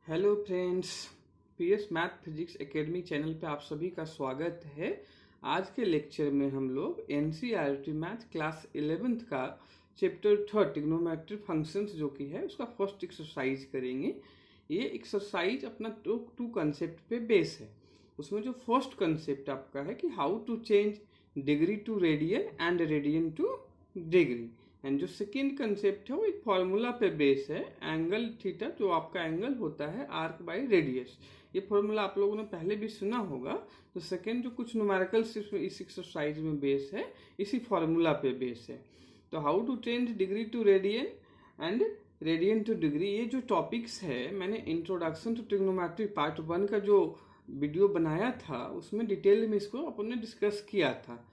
Hello friends, PS math physics academy channel पे आप सभी का स्वागत है। आज के लेक्चर में हम लोग एनसीईआरटी मैथ क्लास 11th का चैप्टर 3 ट्रिग्नोमेट्रिक फंक्शंस जो कि है उसका फर्स्ट एक्सरसाइज करेंगे। ये एक्सरसाइज अपना टू कंसेप्ट पे बेस है। उसमें जो फर्स्ट कंसेप्ट आपका है कि how to change degree to radian and radian to degree, and जो सेकेंड कंसेप्ट है वो एक फॉर्मूला पे बेस है, एंगल थीटा जो आपका एंगल होता है आर्क बाय रेडियस। ये फॉर्मूला आप लोगों ने पहले भी सुना होगा। तो सेकेंड जो कुछ न्यूमेरिकल्स इस एक्सरसाइज में बेस है, इसी फॉर्मूला पे बेस है। तो how to change degree to radian and radian to degree, ये जो टॉपिक्स है मैंने इंट्रोडक्शन टू ट्रिग्नोमेट्री पार्ट 1 का जो वीडियो बनाया था उसमें डिटेल में इसको अपन ने डिस्कस किया था।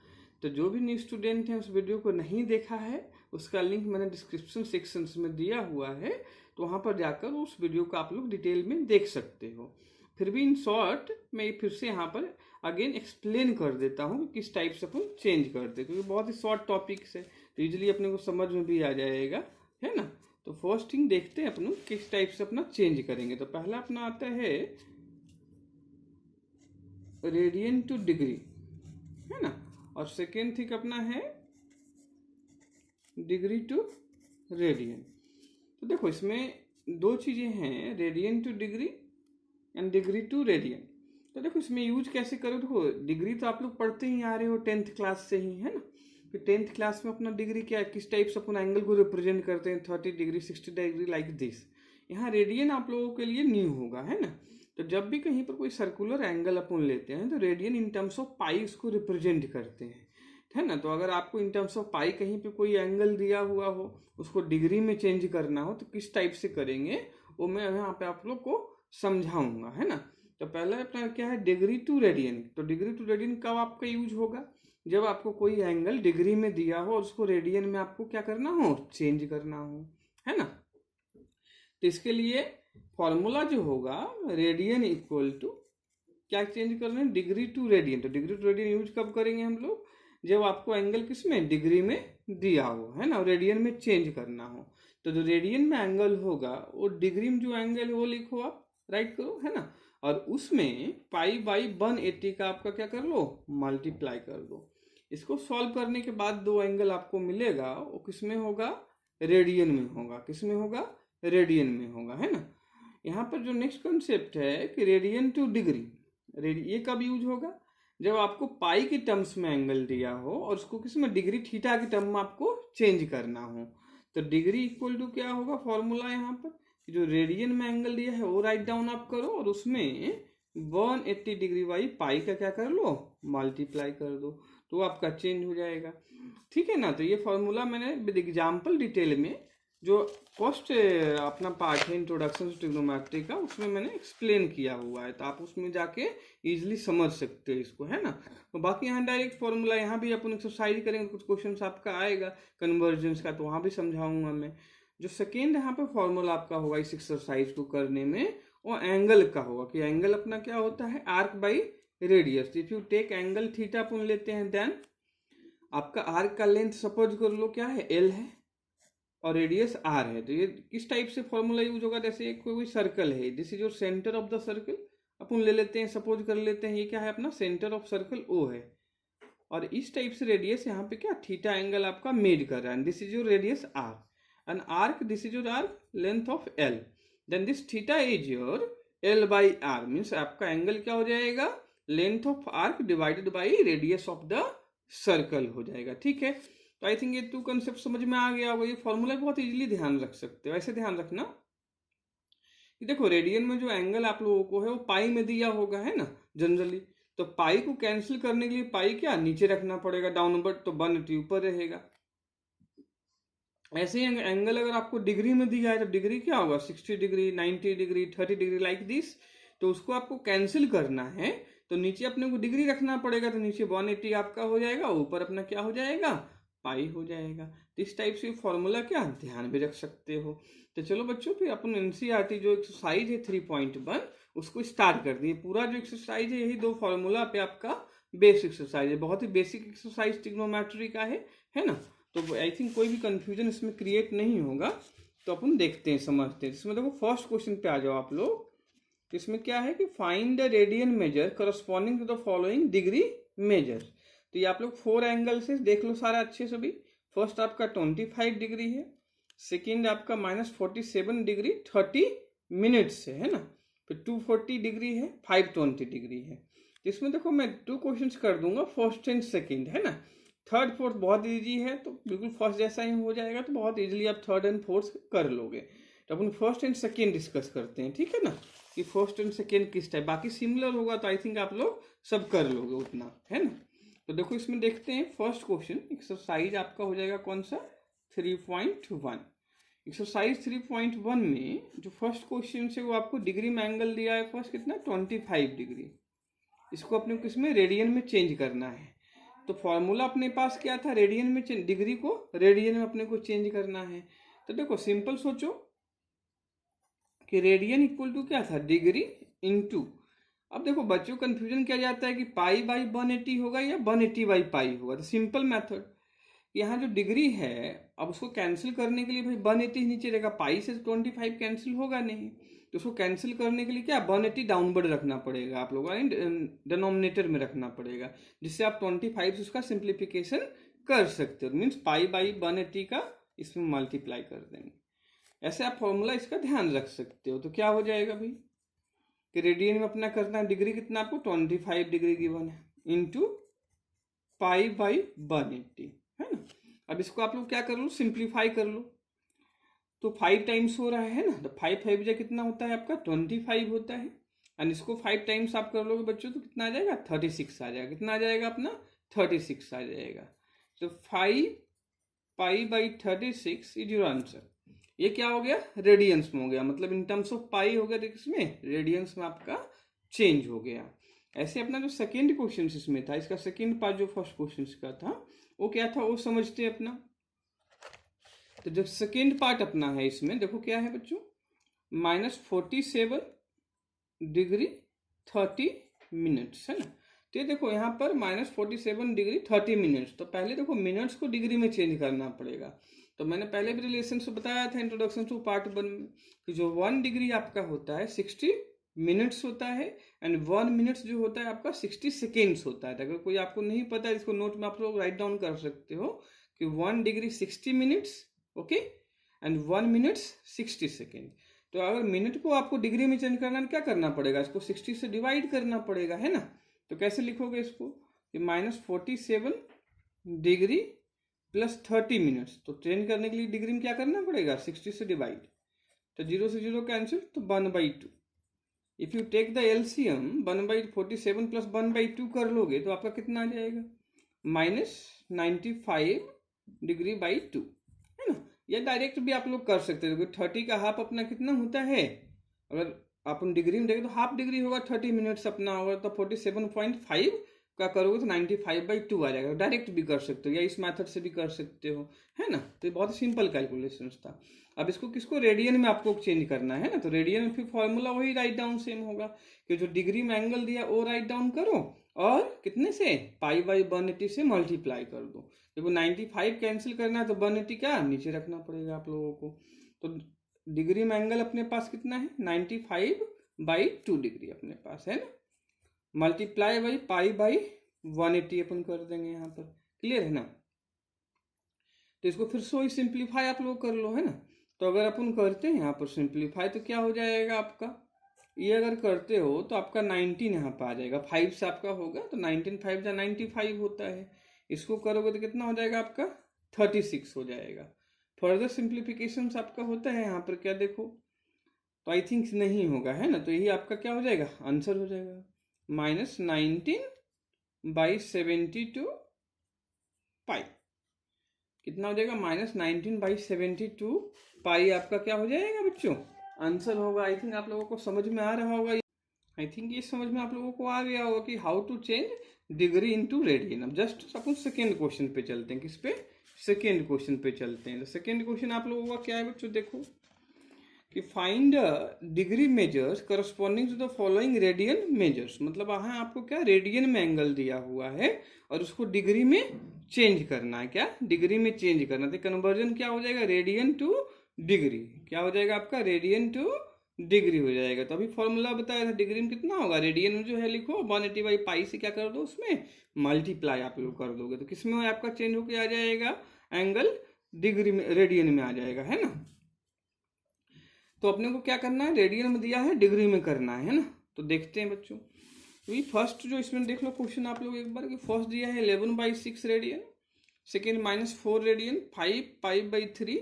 तो जो भी न्यू स्टूडेंट हैं उस वीडियो को नहीं देखा है, उसका लिंक मैंने डिस्क्रिप्शन सेक्शंस में दिया हुआ है, तो वहाँ पर जाकर उस वीडियो को आप लोग डिटेल में देख सकते हो। फिर भी इन शॉर्ट मैं फिर से यहाँ पर अगेन एक्सप्लेन कर देता हूँ कि किस टाइप से अपन चेंज करते हैं, क्योंकि बहुत ही शॉर्ट टॉपिक्स है तो यूजली अपने को समझ में भी आ जाएगा, है ना। तो फर्स्ट थिंग देखते हैं अपन किस टाइप से अपना चेंज करेंगे। तो पहला अपना आता है रेडियन टू डिग्री, है ना, और सेकेंड थिंग अपना है डिग्री टू रेडियन। तो देखो इसमें दो चीजें हैं, radian to degree and degree to radian. तो देखो इसमें यूज कैसे करो। देखो डिग्री तो आप लोग पढ़ते ही आ रहे हो 10th क्लास से ही, है ना। कि 10th क्लास में अपना डिग्री क्या है, किस टाइप से अपन एंगल को रिप्रेजेंट करते हैं, 30 डिग्री 60 डिग्री लाइक दिस। यहाँ रेडियन आप लोगों के लिए न्यू होगा, है ना। तो जब भी कहीं पर कोई सर्कुलर एंगल अपन लेते हैं तो रेडियन इन टर्म्स ऑफ पाई उसको रिप्रेजेंट करते हैं, है ना। तो अगर आपको इन टर्म्स ऑफ पाई कहीं पे कोई एंगल दिया हुआ हो, उसको डिग्री में चेंज करना हो तो किस टाइप से करेंगे वो मैं यहाँ पे आप लोग को समझाऊंगा, है ना। तो पहला अपना क्या है डिग्री टू रेडियन। तो डिग्री टू रेडियन कब आपका यूज होगा, जब आपको कोई एंगल डिग्री में दिया हो और उसको रेडियन में आपको क्या करना हो, चेंज करना हो, है ना। तो इसके लिए फॉर्मूला जो होगा रेडियन इक्वल टू क्या चेंज करना है, डिग्री टू रेडियन। तो डिग्री टू रेडियन यूज कब करेंगे हम लोग, जब आपको एंगल किस में डिग्री में दिया हो, है ना, रेडियन में चेंज करना हो। तो जो रेडियन में एंगल होगा वो डिग्री में जो एंगल है वो लिखो आप, राइट करो, है ना। और उसमें पाई बाई 180 का आपका क्या कर लो, मल्टीप्लाई कर दो। इसको सॉल्व करने के बाद दो एंगल आपको मिलेगा, वो किस में होगा, रेडियन में होगा। किस में होगा, रेडियन में होगा, है ना। यहाँ पर जो नेक्स्ट कंसेप्ट है कि रेडियन टू डिग्री, ये कब यूज होगा, जब आपको पाई के टर्म्स में एंगल दिया हो और उसको किस में डिग्री थीटा के टर्म में आपको चेंज करना हो। तो डिग्री इक्वल टू क्या होगा, फॉर्मूला यहाँ पर जो रेडियन में एंगल दिया है वो राइट डाउन आप करो और उसमें 180 डिग्री बाई पाई का क्या कर लो, मल्टीप्लाई कर दो, तो आपका चेंज हो जाएगा, ठीक है ना। तो ये फॉर्मूला मैंने विद एग्जाम्पल डिटेल में जो फर्स्ट अपना पार्ट है इंट्रोडक्शन टू ट्रिग्नोमेट्री का, उसमें मैंने एक्सप्लेन किया हुआ है, तो आप उसमें जाके इजीली समझ सकते हैं इसको, है ना। तो बाकी यहाँ डायरेक्ट फॉर्मूला, यहाँ भी अपन एक्सरसाइज करेंगे, कुछ क्वेश्चंस आपका आएगा कन्वर्जेंस का, तो वहाँ भी समझाऊंगा मैं। जो सेकेंड यहाँ पे फॉर्मूला आपका होगा इस एक्सरसाइज को करने में, वो एंगल का होगा कि एंगल अपना क्या होता है, arc by radius. If you take angle theta अपन लेते हैं, देन आपका आर्क का लेंथ सपोज कर लो क्या है, एल है और रेडियस आर है। तो ये किस टाइप से फॉर्मूला यूज होगा, जैसे कोई सर्कल है, this is your centre of the circle, अपन ले लेते हैं, सपोज कर लेते हैं ये क्या है अपना सेंटर ऑफ सर्कल ओ है, और इस टाइप से रेडियस यहाँ पे क्या थीटा एंगल आपका मेड कर रहा है, this is your radius r, and arc this is your arc length of l, then this theta is your l by r, means आपका एंगल क्या हो जाएगा, length of arc divided by radius of the circle हो जाएगा, ठीक है। तो I think ये टू कंसेप्ट समझ में आ गया होगा। ये फॉर्मूला बहुत इजीली ध्यान रख सकते हो। ऐसे ध्यान रखना कि देखो रेडियन में जो एंगल आप लोगों को है वो पाई में दिया होगा, है ना, जनरली। तो पाई को कैंसिल करने के लिए पाई क्या नीचे रखना पड़ेगा डाउनवर्ड, तो 180 ऊपर रहेगा। ऐसे ही एंगल अगर आपको डिग्री में दिया है तो डिग्री क्या होगा, 60 degree 90 degree 30 degree like this. तो उसको आपको कैंसिल करना है तो नीचे अपने को डिग्री रखना पड़ेगा, तो नीचे 180 आपका हो जाएगा, ऊपर अपना क्या हो जाएगा, पाई हो जाएगा। तो इस टाइप से फॉर्मूला क्या ध्यान भी रख सकते हो। तो चलो बच्चों फिर अपन एनसीईआरटी जो एक्सरसाइज है 3.1 उसको स्टार्ट कर दिए। पूरा जो एक्सरसाइज है यही दो फॉर्मूला पे आपका बेस एक्सरसाइज है, बहुत ही बेसिक एक्सरसाइज ट्रिग्नोमेट्री का है ना। तो आई थिंक कोई भी कंफ्यूजन इसमें क्रिएट नहीं होगा। तो अपन देखते हैं, समझते हैं। इसमें देखो फर्स्ट क्वेश्चन पे आ जाओ आप लोग। तो इसमें क्या है कि find the radian measure corresponding to the following degree measure. तो ये आप लोग 4 एंगल से देख लो सारा अच्छे से भी। फर्स्ट आपका 25 डिग्री है, सेकेंड आपका -47 डिग्री 30 मिनट से है ना, फिर 240 डिग्री है, 520 डिग्री है। इसमें देखो मैं 2 क्वेश्चंस कर दूंगा, फर्स्ट एंड सेकंड है ना। थर्ड फोर्थ बहुत इजी है, तो बिल्कुल फर्स्ट जैसा ही हो जाएगा, तो बहुत इजीली आप थर्ड एंड फोर्थ कर लोगे। तो अपन फर्स्ट एंड सेकंड डिस्कस करते हैं, ठीक है ना, कि फर्स्ट एंड सेकंड किस टाइप, बाकी सिमिलर होगा तो आई थिंक आप लोग सब कर लोगे उतना, है ना। तो देखो इसमें देखते हैं फर्स्ट क्वेश्चन, एक्सरसाइज आपका हो जाएगा कौन सा, 3.1। एक्सरसाइज 3.1 में जो फर्स्ट क्वेश्चन है वो आपको डिग्री में एंगल दिया है, फर्स्ट कितना 25 डिग्री। इसको अपने को इसमें रेडियन में चेंज करना है। तो फॉर्मूला अपने पास क्या था, रेडियन में डिग्री को रेडियन में अपने को चेंज करना है। तो देखो सिंपल सोचो कि रेडियन इक्वल टू क्या था, डिग्री इनटू। अब देखो बच्चों कंफ्यूजन क्या जाता है कि पाई बाई 180 होगा या 180 बाई पाई होगा। तो सिंपल मेथड, यहाँ जो डिग्री है अब उसको कैंसिल करने के लिए भाई 180 नीचे रहेगा, पाई से 25 कैंसिल होगा नहीं, तो उसको कैंसिल करने के लिए क्या 180 डाउनवर्ड रखना पड़ेगा, आप लोगों को डिनोमिनेटर में रखना पड़ेगा, जिससे आप 25 से उसका सिंप्लीफिकेशन कर सकते हो। मीन्स पाई बाई 180 का इसमें मल्टीप्लाई कर देंगे। ऐसे आप फॉर्मूला इसका ध्यान रख सकते हो। तो क्या हो जाएगा भाई कि रेडियन में अपना करना है, डिग्री कितना आपको 25 डिग्री गिवन है, इंटू पाई बाई 180 है ना। अब इसको आप लोग क्या कर लो, सिंप्लीफाई कर लो। तो 5 टाइम्स हो रहा है ना, तो 5 5 बजे कितना होता है आपका 25 होता है, एंड इसको 5 टाइम्स आप कर लोगे बच्चों तो कितना आ जाएगा 36 आ जाएगा। कितना आ जाएगा अपना 36 आ जाएगा। तो 5 pi by 36 is your answer. ये क्या हो गया, रेडियंस में हो गया, मतलब इन टर्म्स ऑफ पाई हो गया, इसमें रेडियंस में आपका चेंज हो गया। ऐसे अपना जो सेकेंड क्वेश्चन इसमें था, इसका सेकेंड पार्ट जो फर्स्ट क्वेश्चन का था वो क्या था वो समझते हैं अपना। तो जो सेकेंड पार्ट अपना है इसमें देखो क्या है बच्चों, -47 डिग्री 30 मिनट्स है ना। तो ये देखो यहाँ पर -47 डिग्री 30 मिनट्स। तो पहले देखो मिनट्स को डिग्री में चेंज करना पड़ेगा। तो मैंने पहले भी रिलेशन से बताया था इंट्रोडक्शन टू पार्ट 1 में कि जो 1 डिग्री आपका होता है 60 मिनट्स होता है, एंड 1 मिनट्स जो होता है आपका 60 सेकेंड्स होता है। अगर कोई आपको नहीं पता है इसको नोट में आप लोग राइट डाउन कर सकते हो कि 1 degree 60 minutes, okay, and 1 minutes 60 second. तो अगर मिनट को आपको डिग्री में चेंज करना है क्या करना पड़ेगा, इसको 60 से डिवाइड करना पड़ेगा, है ना। तो कैसे लिखोगे इसको कि -47 डिग्री प्लस 30 मिनट्स। तो चेंज करने के लिए डिग्री में क्या करना पड़ेगा 60 से डिवाइड, तो 0 से 0 कैंसिल, तो 1/2। If you take the LCM 1/47 plus 1/2 कर लोगे तो आपका कितना आ जाएगा -95 डिग्री बाई 2 है ना। या डायरेक्ट भी आप लोग कर सकते हो, 30 का हाफ अपना कितना होता है, अगर अपन डिग्री में देखें तो हाफ डिग्री होगा 30 मिनट्स अपना होगा, तो 47.5 का करोगे तो 95/2 आ जाएगा। डायरेक्ट भी कर सकते हो या इस मेथड से भी कर सकते हो, है ना। तो बहुत ही सिंपल कैलकुलेशन था। अब इसको किसको रेडियन में आपको चेंज करना है ना, तो रेडियन में फिर फॉर्मूला वही राइट डाउन सेम होगा कि जो डिग्री में एंगल दिया वो राइट डाउन करो और कितने से पाई बाई 180 से मल्टीप्लाई कर दो। देखो 95 कैंसिल करना है तो 180 क्या नीचे रखना पड़ेगा आप लोगों को। तो डिग्री में एंगल अपने पास कितना है 95/2 डिग्री अपने पास है ना, मल्टीप्लाई बाई पाई बाई 180 अपन कर देंगे यहाँ पर। क्लियर है ना। तो इसको फिर से सिंप्लीफाई आप लोग कर लो, है ना। तो अगर अपन करते हैं यहाँ पर सिंप्लीफाई तो क्या हो जाएगा आपका, ये अगर करते हो तो आपका 19 यहाँ पर आ जाएगा, 5 से आपका होगा तो 19 5 जा 95 होता है। इसको करोगे तो कितना हो जाएगा आपका 36 हो जाएगा। फर्दर सिंप्लीफिकेशन आपका होता है यहाँ पर क्या देखो, तो आई थिंक नहीं होगा, है ना। तो यही आपका क्या हो जाएगा आंसर हो जाएगा -19/72 पाई। कितना हो जाएगा -19/72 पाई आपका क्या हो जाएगा बच्चों आंसर होगा। आई थिंक आप लोगों को समझ में आ रहा होगा, आई थिंक ये समझ में आप लोगों को आ गया होगा कि how to change degree into radian. अब जस्ट सपोज सेकेंड क्वेश्चन पे चलते हैं, किस पे सेकेंड क्वेश्चन पे चलते हैं। तो सेकेंड क्वेश्चन आप लोगों का क्या है बच्चों, देखो कि find degree measures corresponding to the following radian measures. मतलब वहाँ आपको क्या रेडियन में एंगल दिया हुआ है और उसको डिग्री में चेंज करना है, क्या डिग्री में चेंज करना है। तो कन्वर्जन क्या हो जाएगा रेडियन टू डिग्री, क्या हो जाएगा आपका रेडियन टू डिग्री हो जाएगा। तो अभी फॉर्मूला बताया था, डिग्री में कितना होगा, रेडियन में जो है लिखो 180/पाई से क्या कर दो, उसमें मल्टीप्लाई आप लोग कर दोगे, तो किसमें आपका चेंज होके आ जाएगा, एंगल डिग्री में, रेडियन में आ जाएगा, है ना। तो अपने को क्या करना है, रेडियन में दिया है, डिग्री में करना है ना। तो देखते हैं बच्चों, तो फर्स्ट जो इसमें देख लो क्वेश्चन आप लोग एक बार, कि फर्स्ट दिया है 11/6 रेडियन, सेकेंड -4 रेडियन, 5π/3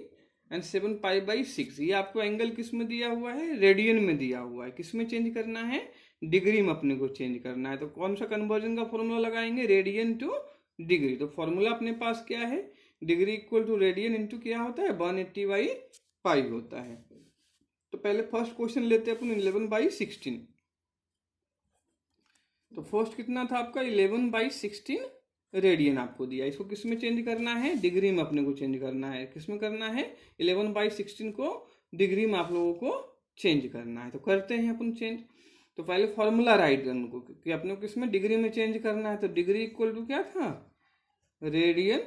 एंड 7π/6। ये आपको एंगल किस में दिया हुआ है, रेडियन में दिया हुआ है। किस में चेंज करना है, डिग्री में अपने को चेंज करना है। तो कौन सा कन्वर्जन का फॉर्मूला लगाएंगे, रेडियन टू डिग्री। तो फॉर्मूला अपने पास क्या है, degree equal to radian into क्या होता है, 180/पाई होता है। तो पहले फर्स्ट क्वेश्चन लेते हैं अपन 11/16। तो फर्स्ट कितना था आपका, 11/16 रेडियन आपको दिया। इसको किस में चेंज करना है, डिग्री में अपने को चेंज करना है। किस में करना है, 11/16 को डिग्री में आप लोगों को चेंज करना है। तो करते हैं अपन चेंज। तो पहले फॉर्मूला राइट करने को, कि अपने को किस में, डिग्री में चेंज करना है। तो डिग्री इक्वल टू क्या था, रेडियन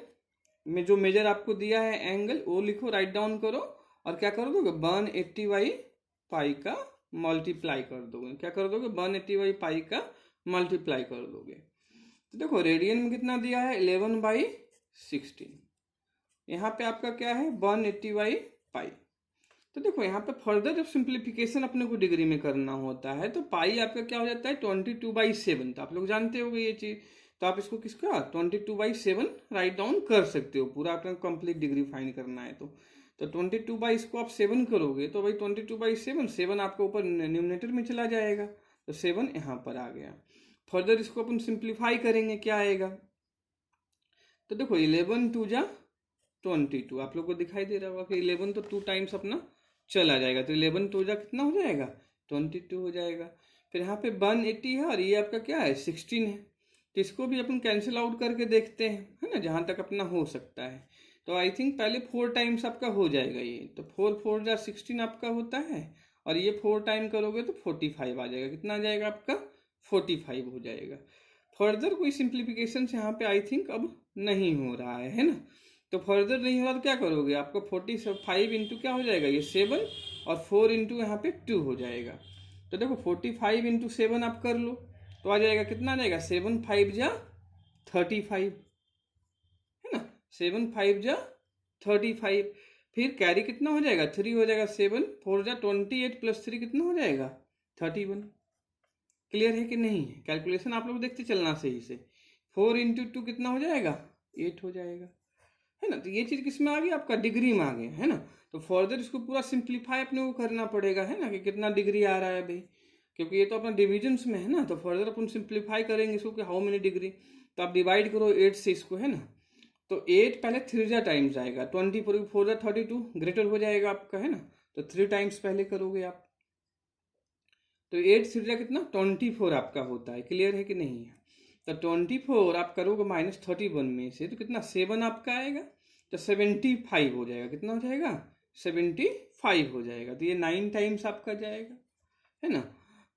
में जो मेजर आपको दिया है एंगल, वो लिखो, राइट डाउन करो, और क्या कर दोगे, 180/पाई का मल्टीप्लाई कर दोगे। क्या कर दोगे, 180/पाई का मल्टीप्लाई कर दोगे। तो देखो रेडियन में कितना दिया है, 11/16। यहाँ पे आपका क्या है, 180/पाई। तो देखो यहाँ पे फर्दर जब सिंप्लीफिकेशन अपने को डिग्री में करना होता है, तो पाई आपका क्या हो जाता है, 22/7। तो आप लोग जानते होगे ये चीज। तो आप इसको किसका 22/7 राइट डाउन कर सकते हो, पूरा अपना कंप्लीट डिग्री फाइंड करना है। तो 22 इसको आप 7 करोगे, तो भाई 22/7, 7 आपका ऊपर न्यूमरेटर में चला जाएगा, तो 7 यहाँ पर आ गया। फर्दर इसको अपन सिंप्लीफाई करेंगे, क्या आएगा, तो देखो 11 2 जा 22, आप लोग को दिखाई दे रहा होगा कि 11 तो 2 टाइम्स अपना चला जाएगा। तो 11 2 जा कितना हो जाएगा, 22 हो जाएगा। फिर यहाँ पे 180 है, और ये आपका क्या है, 16 है। तो इसको भी अपन कैंसिल आउट करके देखते हैं, है ना, जहाँ तक अपना हो सकता है। तो आई थिंक पहले 4 टाइम्स आपका हो जाएगा ये। तो 4 4 जा 16 आपका होता है, और ये 4 टाइम करोगे तो 45 आ जाएगा। कितना आ जाएगा आपका, 45 हो जाएगा। फर्दर कोई सिंप्लीफिकेशन यहाँ पे आई थिंक अब नहीं हो रहा है ना। तो फर्दर नहीं हो रहा तो क्या करोगे, आपका 45 इंटू क्या हो जाएगा, ये 7, और 4 इंटू यहाँ पे 2 हो जाएगा। तो देखो 45 इंटू 7 आप कर लो, तो आ जाएगा, कितना आ जाएगा, 7 5 जा 35, है ना, 7 5 जा 35। फिर कैरी कितना हो जाएगा, 3 हो जाएगा, 7 4 जा 28 प्लस 3 कितना हो जाएगा, 31। क्लियर है कि नहीं है, कैलकुलेशन आप लोग देखते चलना सही से। 4 इंटू 2 कितना हो जाएगा, 8 हो जाएगा, है ना। तो ये चीज किस में आ गई, आपका डिग्री में आ गया, है ना। तो फर्दर इसको पूरा सिंप्लीफाई अपने को करना पड़ेगा, है ना, कि कितना डिग्री आ रहा है भाई, क्योंकि ये तो अपना डिविजन्स में है ना। तो फर्दर अपन सिंप्लीफाई करेंगे इसको कि हाउ मेनी डिग्री। तो आप डिवाइड करो 8 से इसको, है ना। तो 8 पहले 3 जा टाइम्स आएगा, 24 4 जा 32 ग्रेटर हो जाएगा आपका, है ना। तो 3 टाइम्स पहले करोगे आप, तो 8 3 जा कितना 24 आपका होता है। क्लियर है कि नहीं है। तो 24 आप करोगे -31 में से, तो कितना 7 आपका आएगा, तो 75 हो जाएगा। कितना हो जाएगा, 75 हो जाएगा। तो ये 9 टाइम्स आपका जाएगा, है ना।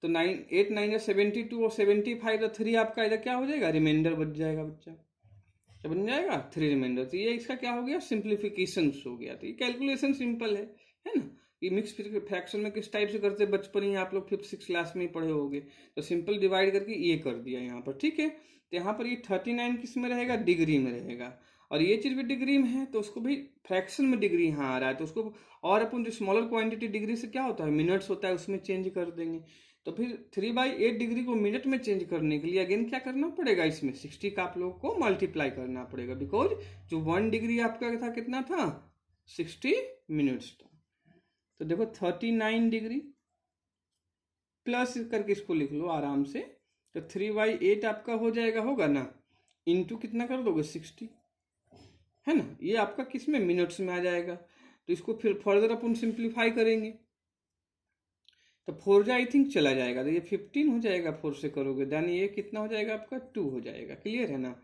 तो 9 8 9 72, और 75 तो 3 आपका इधर क्या हो जाएगा, रिमाइंडर बच जाएगा बच्चा, क्या बन जाएगा, 3 रिमाइंडर। तो ये इसका क्या हो गया, सिंप्लीफिकेशन हो गया। तो ये कैलकुलेशन सिंपल है ना। ये मिक्स फ्रैक्शन में किस टाइप से करते हैं, बचपन ही आप लोग 5th-6th क्लास में ही पढ़े होंगे। तो सिंपल डिवाइड करके ये कर दिया यहाँ पर, ठीक है। तो यहाँ पर ये 39 किस में रहेगा, डिग्री में रहेगा, और ये चीज़ भी डिग्री में है, तो उसको भी फ्रैक्शन में डिग्री यहाँ आ रहा है। तो उसको और अपन जो स्मॉलर क्वांटिटी डिग्री से क्या होता है, मिनट्स होता है, उसमें चेंज कर देंगे। तो फिर 3/8 डिग्री को मिनट में चेंज करने के लिए अगेन क्या करना पड़ेगा, इसमें 60 का आप लोगों को मल्टीप्लाई करना पड़ेगा, बिकॉज जो 1 डिग्री आपका था कितना था, 60 मिनट्स था। तो देखो 39 डिग्री प्लस करके इसको लिख लो आराम से। तो 3/8 आपका हो जाएगा, होगा ना, इंटू कितना कर दोगे 60, है ना। ये आपका किस में, मिनट्स में आ जाएगा। तो इसको फिर फर्दर अपन सिंप्लीफाई करेंगे, तो 4 जा आई थिंक चला जाएगा, तो ये 15 हो जाएगा 4 से करोगे। देन ये कितना हो जाएगा आपका 2 हो जाएगा। क्लियर है ना।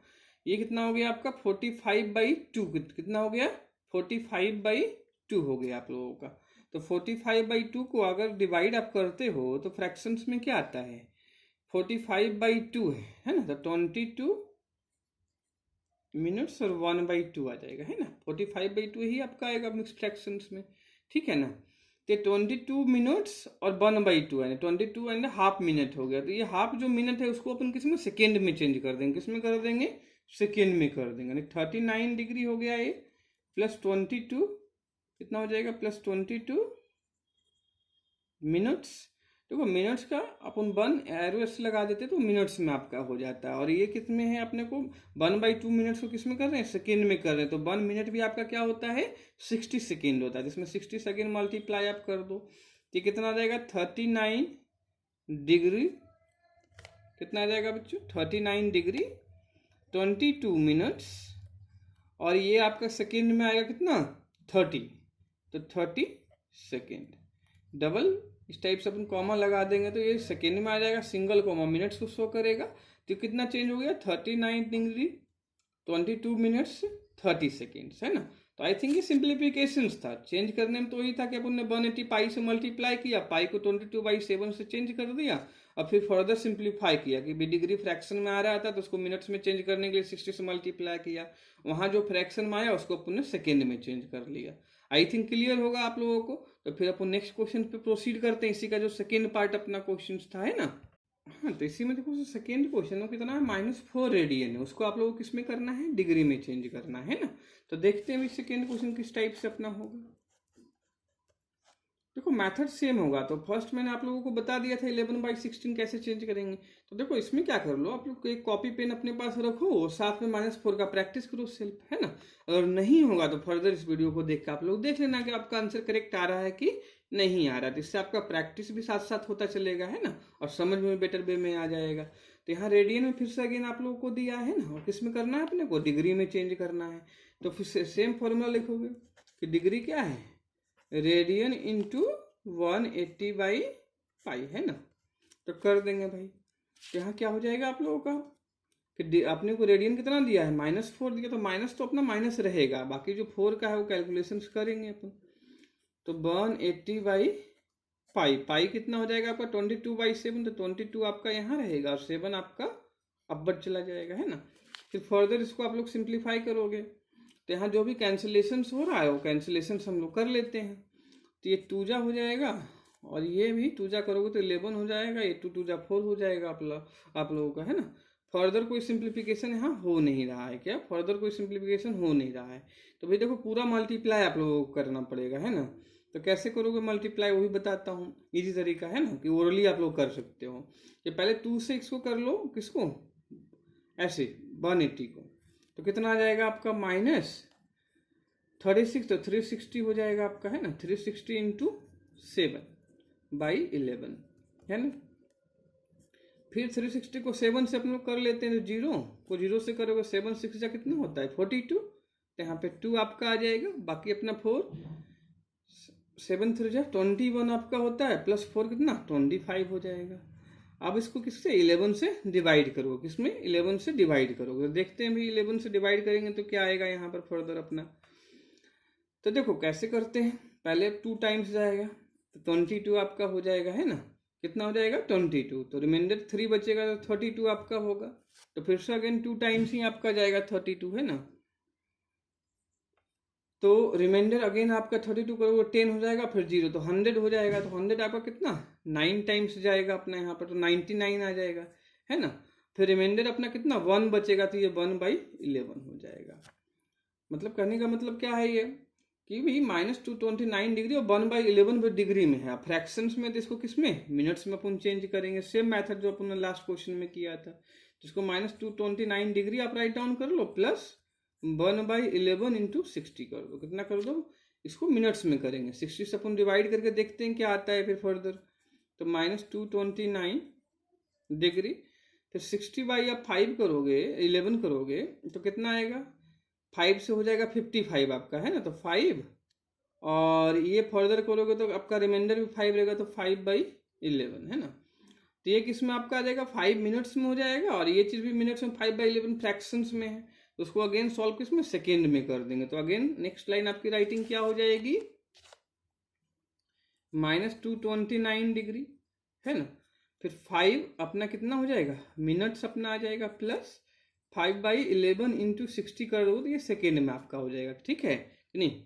ये कितना हो गया आपका 45/2, कितना हो गया 45/2 हो गया आप लोगों का। तो 45/2 को अगर डिवाइड आप करते हो तो फ्रैक्शंस में क्या आता है, 45/2 है ना। तो 22 मिनट्स और 1/2 आ जाएगा, है ना। 45/2 ही आपका आएगा मिक्स फ्रैक्शंस में, ठीक है ना। तो 22 मिनट्स और 1/2 यानी 22.5 मिनट हो गया। तो ये हाफ जो मिनट है उसको अपन किस में सेकेंड में चेंज कर देंगे, किस में कर देंगे, सेकेंड में कर देंगे। यानी 39 डिग्री हो गया ये, प्लस 22 कितना हो जाएगा, प्लस 22 मिनट्स। देखो मिनट्स का अपन 1 एरो ऐसे लगा देते तो मिनट्स में आपका हो जाता है। और ये कितने है, अपने को 1/2 मिनट्स को किस में कर रहे हैं, सेकेंड में कर रहे हैं। तो 1 मिनट भी आपका क्या होता है, 60 सेकेंड होता है, जिसमें 60 सेकेंड मल्टीप्लाई आप कर दो तो कितना आ जाएगा, 39 डिग्री, कितना आ जाएगा बच्चों, 39 डिग्री 22 मिनट्स। और ये आपका सेकेंड में आएगा कितना, 30, तो 30 सेकेंड। डबल इस टाइप से अपन कॉमा लगा देंगे तो ये सेकेंड में आ जाएगा, सिंगल कॉमा मिनट्स को शो करेगा। तो कितना चेंज हो गया, 39 डिग्री 22 मिनट्स 30 सेकेंड्स, है ना। तो आई थिंक ये सिंप्लीफिकेशंस था, चेंज करने में तो वही था कि अपन ने 180 पाई से मल्टीप्लाई किया, पाई को 22/7 से चेंज कर दिया, और फिर फर्दर सिंप्लीफाई किया कि डिग्री फ्रैक्शन में आ रहा था तो उसको मिनट्स में चेंज करने के लिए 60 से मल्टीप्लाई किया, वहाँ जो फ्रैक्शन में आया उसको अपन ने सेकेंड में चेंज कर लिया। आई थिंक क्लियर होगा आप लोगों को। तो फिर अपन नेक्स्ट क्वेश्चन पे प्रोसीड करते हैं, इसी का जो सेकेंड पार्ट अपना क्वेश्चन था, है ना। हाँ, तो इसी में देखो सेकेंड क्वेश्चन में कितना है, -4 रेडियन है, उसको आप लोगों को किस में करना है, डिग्री में चेंज करना है ना। तो देखते हैं सेकेंड क्वेश्चन किस टाइप से अपना होगा। देखो मेथड सेम होगा। तो फर्स्ट मैंने आप लोगों को बता दिया था 11/16 कैसे चेंज करेंगे। तो देखो इसमें क्या कर लो, आप लोग एक कॉपी पेन अपने पास रखो और साथ में -4 का प्रैक्टिस करो सेल्फ, है ना। अगर नहीं होगा तो फर्दर इस वीडियो को देख के आप लोग देख लेना कि आपका आंसर करेक्ट आ रहा है कि नहीं आ रहा है। तो इससे आपका प्रैक्टिस भी साथ साथ होता चलेगा, है ना, और समझ में बेटर वे में आ जाएगा। तो यहाँ रेडियन में फिर से अगेन आप लोगों को दिया है ना, और किस में करना है, अपने को डिग्री में चेंज करना है। तो फिर सेम फॉर्मूला लिखोगे कि डिग्री क्या है, रेडियन इंटू 180/पाई, है ना। तो कर देंगे भाई। तो यहाँ क्या हो जाएगा आप लोगों का कि आपने को रेडियन कितना दिया है, -4 दिया, तो माइनस तो अपना माइनस रहेगा, बाकी जो 4 का है वो कैलकुलेशन करेंगे अपन। तो 180/पाई, पाई कितना हो जाएगा आपका 22/7, तो 22 आपका यहाँ रहेगा और 7 आपका अब्बट चला जाएगा, है ना। फिर फर्दर इसको आप लोग सिंप्लीफाई करोगे तो यहाँ जो भी कैंसिलेशन हो रहा है वो कैंसिलेशन हम लोग कर लेते हैं। तो ये 2 जा हो जाएगा और ये भी 2 जा करोगे तो 11 हो जाएगा, ये 2 जा 4 हो जाएगा आप लोगों का, है ना। फर्दर कोई सिंप्लीफिकेशन यहाँ हो नहीं रहा है, क्या फर्दर कोई सिंप्लीफिकेशन हो नहीं रहा है। तो भाई देखो पूरा मल्टीप्लाई आप लोगों को करना पड़ेगा, है ना। तो कैसे करोगे मल्टीप्लाई वही बताता हूँ, इजी तरीका है ना, कि ओरली आप लोग कर सकते हो। कि पहले 2 से इसको कर लो, किसको, ऐसे 180 को, तो कितना आ जाएगा आपका -36, तो 360 हो जाएगा आपका, है ना। 360 इंटू 7/11, है ना। फिर 360 को 7 से अपन लोग कर लेते हैं, तो 0 को 0 से करोगे 7 6 जा कितना होता है 42, तो यहाँ पे 2 आपका आ जाएगा, बाकी अपना 4, 7 3 जा 21 आपका होता है, प्लस 4 कितना 25 हो जाएगा। अब इसको किससे 11 से डिवाइड करोगे, किसमें 11 से डिवाइड करोगे। देखते हैं भाई 11 से डिवाइड करेंगे तो क्या आएगा यहाँ पर फर्दर अपना। तो देखो कैसे करते हैं, पहले 2 टाइम्स जाएगा तो 22 आपका हो जाएगा, है ना। कितना हो जाएगा 22, तो रिमाइंडर 3 बचेगा तो 32 आपका होगा। तो फिर से अगेन 2 टाइम्स ही आपका जाएगा 32, है ना। तो रिमाइंडर अगेन आपका 32 करोगे 10 हो जाएगा, फिर 0 तो 100 हो जाएगा। तो 100 आपका कितना 9 टाइम्स जाएगा अपना यहाँ पर, तो 99 आ जाएगा, है ना। फिर रिमाइंडर अपना कितना 1 बचेगा, तो ये 1/11 हो जाएगा। मतलब कहने का मतलब क्या है ये कि भी -229 डिग्री और 1/11 डिग्री में है। फ्रैक्शंस में तो इसको किस में, मिनट्स में अपन चेंज करेंगे, सेम मेथड जो अपन ने लास्ट क्वेश्चन में किया था। जिसको -229 डिग्री आप राइट डाउन कर लो, प्लस 1/11 इंटू 60 कर दो, कितना कर दो, इसको मिनट्स में करेंगे, 60 से अपन डिवाइड करके देखते हैं क्या आता है फिर फर्दर। तो -229 डिग्री, फिर 60/5 करोगे, 11 करोगे तो कितना आएगा, 5 से हो जाएगा 55 आपका, है ना। तो 5 और ये फर्दर करोगे तो आपका रिमाइंडर भी 5 रहेगा, तो 5/11, है ना। तो ये किस में आपका आ जाएगा 5 मिनट्स में हो जाएगा, और ये चीज़ भी मिनट्स में 5/11 फ्रैक्शंस में है। तो उसको अगेन सॉल्व किस में, सेकेंड में कर देंगे। तो अगेन नेक्स्ट लाइन आपकी राइटिंग क्या हो जाएगी, -229 डिग्री, है ना। फिर 5 अपना कितना हो जाएगा, मिनट्स अपना आ जाएगा, प्लस 5/11 इंटू 60 कर दो तो ये सेकेंड में आपका हो जाएगा, ठीक है कि नहीं।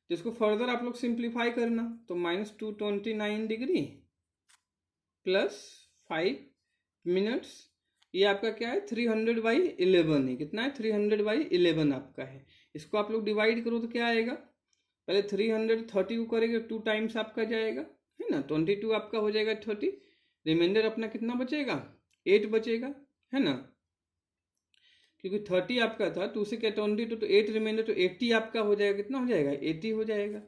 तो इसको फर्दर आप लोग सिंप्लीफाई करना, तो -229 डिग्री प्लस 5 मिनट्स, ये आपका क्या है 300/11 है। कितना है 300/11 आपका है। इसको आप लोग डिवाइड करो तो क्या आएगा, पहले 330 को करेंगे 2 टाइम्स आपका जाएगा, है ना, 22 आपका हो जाएगा 30, रिमाइंडर अपना कितना बचेगा 8 बचेगा, है ना, क्योंकि 30 आपका था, 2 से क्या 22 तो 8 रिमाइंडर, तो 80 आपका हो जाएगा, कितना हो जाएगा 80 हो जाएगा।